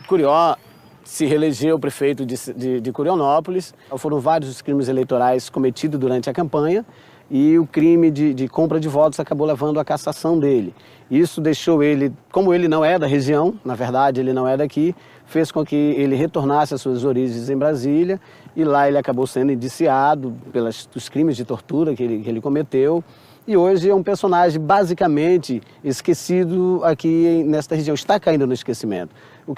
Curió se reelegeu prefeito de Curionópolis. Foram vários os crimes eleitorais cometidos durante a campanha e o crime de compra de votos acabou levando à cassação dele. Isso deixou ele, como ele não é da região, na verdade ele não é daqui, fez com que ele retornasse às suas origens em Brasília e lá ele acabou sendo indiciado pelos crimes de tortura que ele cometeu. E hoje é um personagem basicamente esquecido aqui nesta região, está caindo no esquecimento. O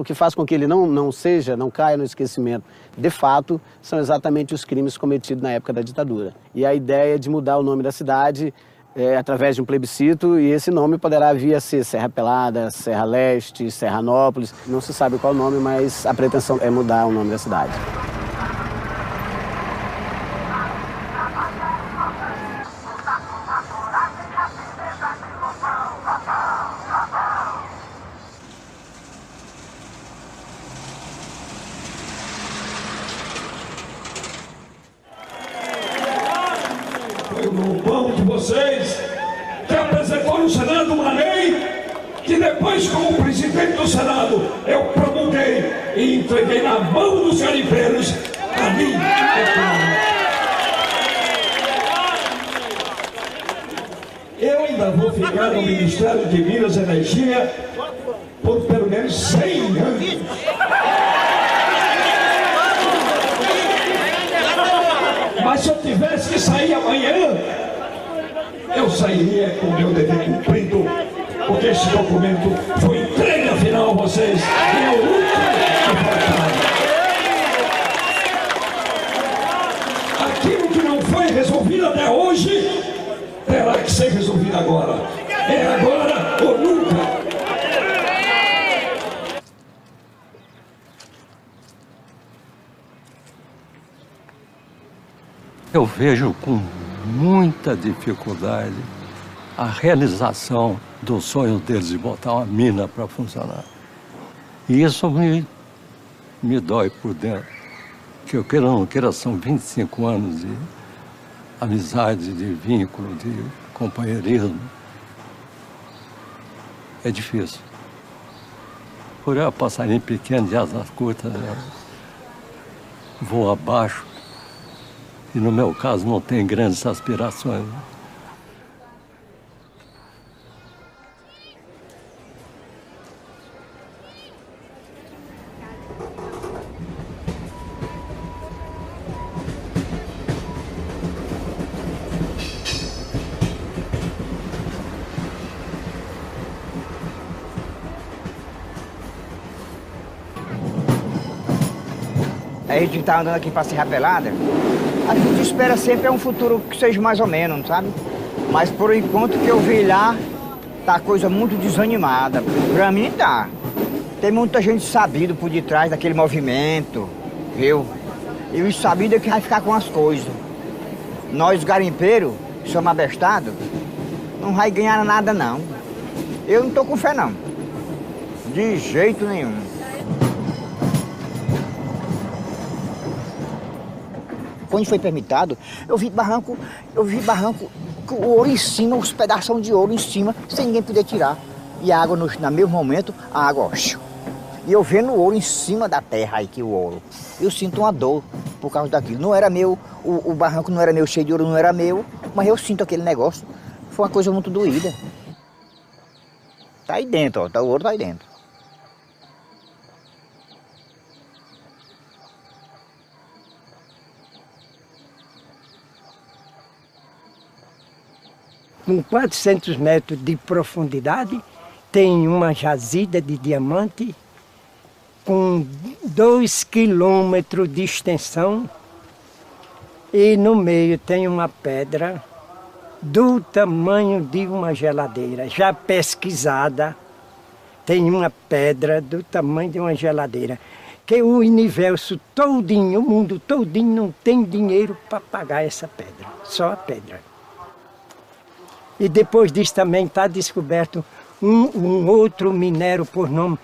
que faz com que ele não caia no esquecimento, de fato, são exatamente os crimes cometidos na época da ditadura. E a ideia de mudar o nome da cidade através de um plebiscito, e esse nome poderá vir a ser Serra Pelada, Serra Leste, Serranópolis, não se sabe qual o nome, mas a pretensão é mudar o nome da cidade. Vocês que apresentou no Senado uma lei que depois, como presidente do Senado, eu promulguei e entreguei na mão dos garimpeiros a mim. Eu ainda vou ficar no Ministério de Minas e Energia por pelo menos 100 anos. Mas se eu tivesse que sair amanhã, eu sairia com o meu dever cumprido, porque esse documento foi entregue afinal a vocês e é o último que faltava. Aquilo que não foi resolvido até hoje, terá que ser resolvido agora. É agora ou nunca. Eu vejo com muita dificuldade a realização do sonho deles de botar uma mina para funcionar. E isso me dói por dentro. Que eu queira ou não queira, são 25 anos de amizade, de vínculo, de companheirismo. É difícil. Por eu, passarinho pequeno de asas curtas, vou abaixo. E no meu caso não tem grandes aspirações. A gente tá andando aqui para Serra Pelada, a gente espera sempre um futuro que seja mais ou menos, sabe? Mas por enquanto que eu vi lá, tá coisa muito desanimada. Pra mim tá. Tem muita gente sabida por detrás daquele movimento, viu? E os sabidos é que vai ficar com as coisas. Nós garimpeiros, somos abestados, não vai ganhar nada não. Eu não tô com fé não. De jeito nenhum. Quando foi permitido, eu vi barranco com o ouro em cima, os pedaços de ouro em cima, sem ninguém poder tirar. E a água, no mesmo momento, a água, e eu vendo o ouro em cima da terra aí, que o ouro. Eu sinto uma dor por causa daquilo. Não era meu, o barranco não era meu, cheio de ouro não era meu, mas eu sinto aquele negócio. Foi uma coisa muito doída. Tá aí dentro, ó, o ouro tá aí dentro. Com 400 metros de profundidade, tem uma jazida de diamante com 2 quilômetros de extensão e no meio tem uma pedra do tamanho de uma geladeira, já pesquisada. Tem uma pedra do tamanho de uma geladeira, que o universo todinho, o mundo todinho não tem dinheiro para pagar essa pedra, só a pedra. E depois disso também está descoberto um outro minério por nome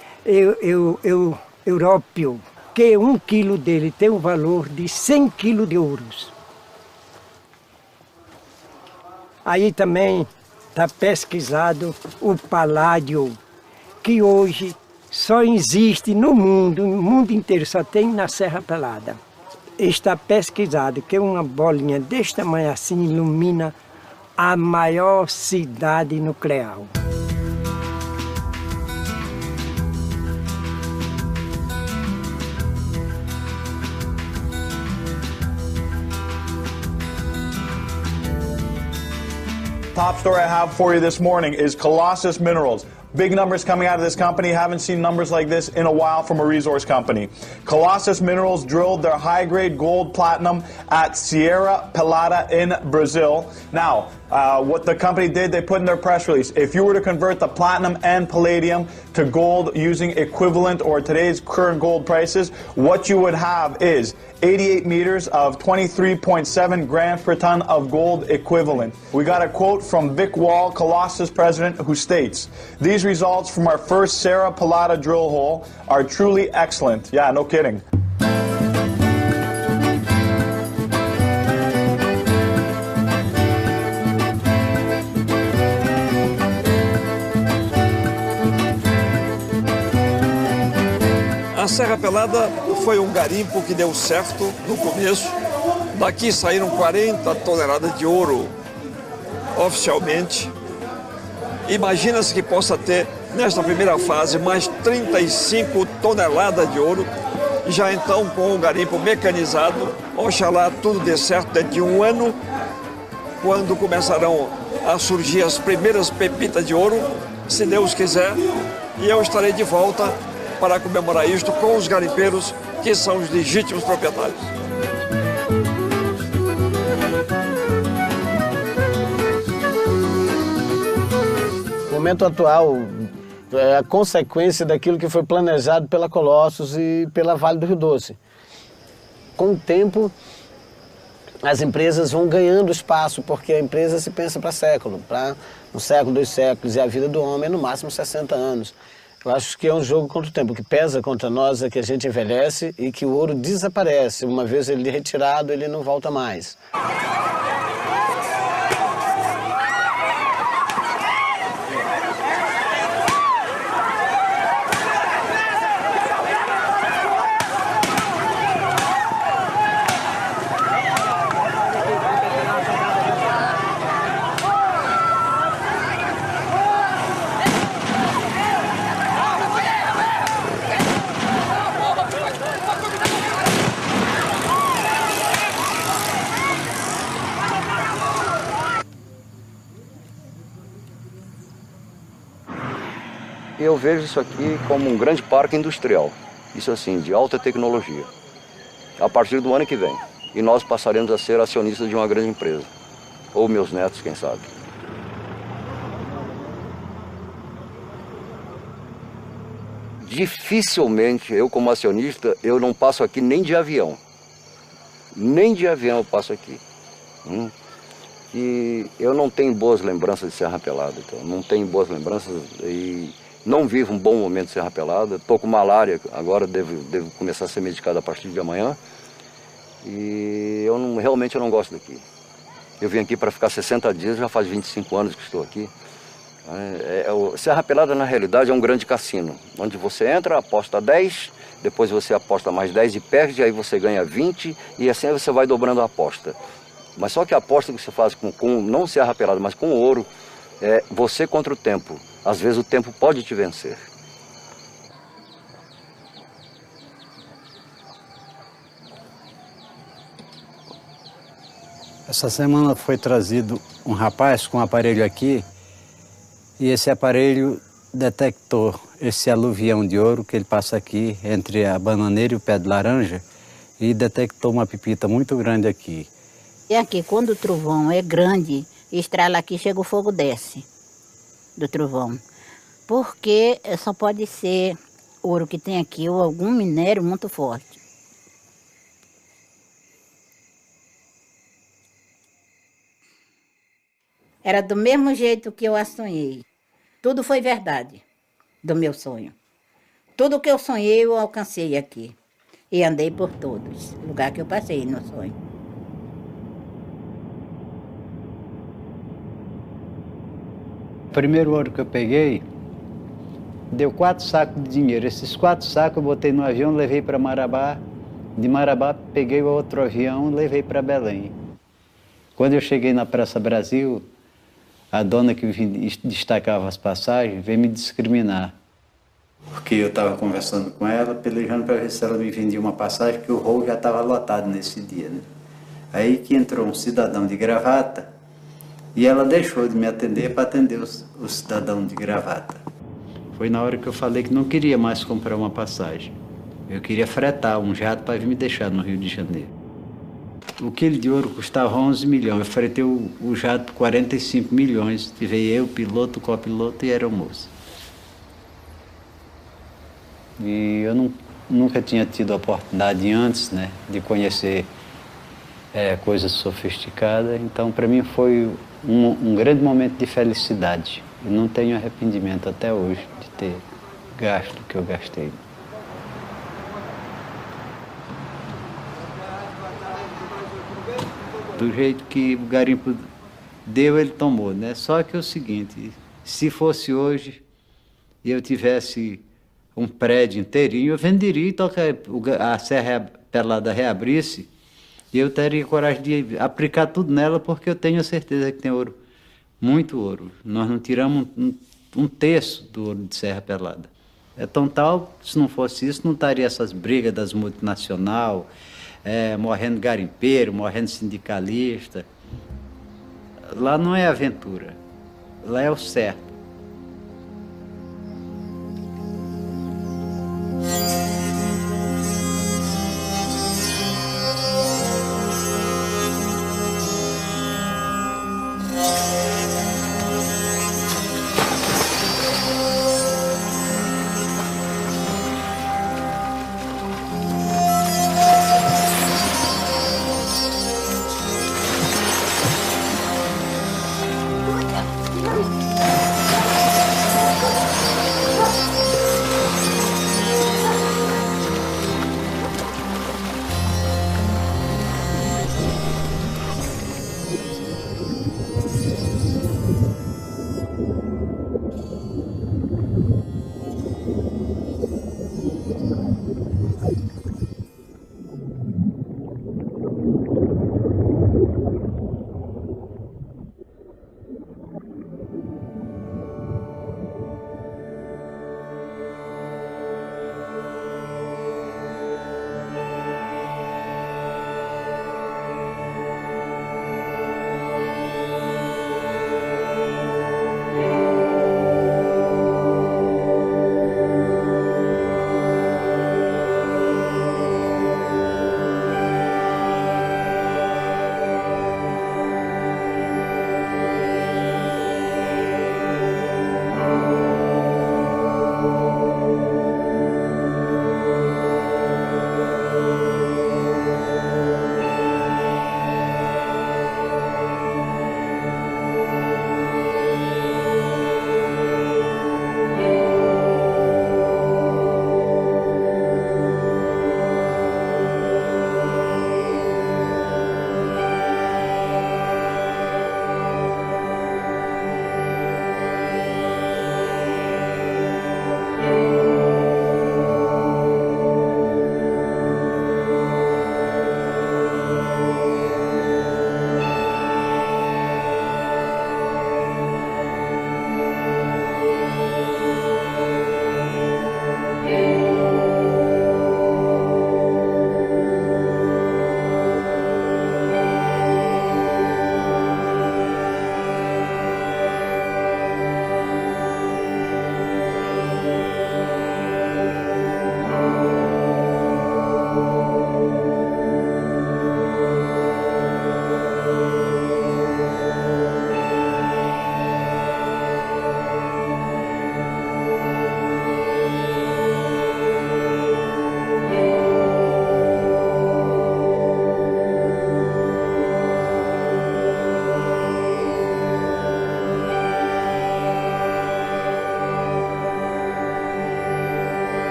európio, que 1 quilo dele tem o valor de 100 quilos de ouros. Aí também está pesquisado o paládio, que hoje só existe no mundo inteiro, só tem na Serra Pelada. Está pesquisado que uma bolinha deste tamanho assim ilumina a maior cidade nuclear. Top story I have for you this morning is Colossus Minerals. Big numbers coming out of this company. Haven't seen numbers like this in a while from a resource company. Colossus Minerals drilled their high-grade gold platinum at Sierra Pelada in Brazil. Now, what the company did, they put in their press release, if you were to convert the platinum and palladium to gold using equivalent or today's current gold prices, what you would have is 88 meters of 23.7 grams per ton of gold equivalent. We got a quote from Vic Wall, Colossus president, who states, "These results from our first Serra Pelada drill hole are truly excellent." Yeah, no kidding. A Serra Pelada foi um garimpo que deu certo no começo. Daqui saíram 40 toneladas de ouro oficialmente. Imagina-se que possa ter, nesta primeira fase, mais 35 toneladas de ouro. E já então, com o garimpo mecanizado, oxalá tudo dê certo dentro de 1 ano, quando começarão a surgir as primeiras pepitas de ouro, se Deus quiser, e eu estarei de volta para comemorar isto com os garimpeiros, que são os legítimos proprietários. O momento atual é a consequência daquilo que foi planejado pela Colossus e pela Vale do Rio Doce. Com o tempo, as empresas vão ganhando espaço, porque a empresa se pensa para século, para 1 século, 2 séculos, e a vida do homem é no máximo 60 anos. Eu acho que é um jogo contra o tempo. O que pesa contra nós é que a gente envelhece e que o ouro desaparece. Uma vez ele retirado, ele não volta mais. Eu vejo isso aqui como um grande parque industrial, isso assim, de alta tecnologia, a partir do ano que vem. E nós passaremos a ser acionistas de uma grande empresa, ou meus netos, quem sabe. Dificilmente, eu como acionista, eu não passo aqui nem de avião. Nem de avião eu passo aqui. E eu não tenho boas lembranças de Serra Pelada, então, não tenho boas lembranças e não vivo um bom momento de Serra Pelada. Estou com malária, agora devo começar a ser medicado a partir de amanhã. E realmente eu não gosto daqui. Eu vim aqui para ficar 60 dias, já faz 25 anos que estou aqui. Serra Pelada, na realidade, é um grande cassino, onde você entra, aposta 10, depois você aposta mais 10 e perde, aí você ganha 20, e assim você vai dobrando a aposta. Mas só que a aposta que você faz com não Serra Pelada, mas com ouro, é você contra o tempo. Às vezes o tempo pode te vencer. Essa semana foi trazido um rapaz com um aparelho aqui, e esse aparelho detectou esse aluvião de ouro que ele passa aqui entre a bananeira e o pé de laranja, e detectou uma pepita muito grande aqui. É aqui, quando o trovão é grande estrala aqui, chega o fogo, desce do trovão. Porque só pode ser ouro que tem aqui ou algum minério muito forte. Era do mesmo jeito que eu a sonhei. Tudo foi verdade do meu sonho. Tudo que eu sonhei eu alcancei aqui. E andei por todos, lugar que eu passei no sonho. O primeiro ouro que eu peguei, deu 4 sacos de dinheiro. Esses 4 sacos eu botei no avião, levei para Marabá. De Marabá peguei o outro avião e levei para Belém. Quando eu cheguei na Praça Brasil, a dona que destacava as passagens veio me discriminar. Porque eu estava conversando com ela, pelejando para ver se ela me vendia uma passagem, porque o voo já estava lotado nesse dia, né? Aí que entrou um cidadão de gravata e ela deixou de me atender para atender o cidadão de gravata. Foi na hora que eu falei que não queria mais comprar uma passagem. Eu queria fretar um jato para vir me deixar no Rio de Janeiro. O quilo de ouro custava 11 milhões. Eu fretei o jato por 45 milhões. Tive eu, o piloto, o copiloto e a aeromoça. E eu nunca tinha tido a oportunidade antes, né, de conhecer coisas sofisticadas. Então, para mim, foi um grande momento de felicidade. E não tenho arrependimento até hoje de ter gasto o que eu gastei. Do jeito que o garimpo deu, ele tomou, né? Só que é o seguinte, se fosse hoje e eu tivesse um prédio inteirinho, eu venderia, então a Serra Pelada reabrisse, e eu teria coragem de aplicar tudo nela, porque eu tenho a certeza que tem ouro, muito ouro. Nós não tiramos um terço do ouro de Serra Pelada. É tão tal, se não fosse isso, não estaria essas brigas das multinacionais, morrendo garimpeiro, morrendo sindicalista. Lá não é aventura, lá é o certo.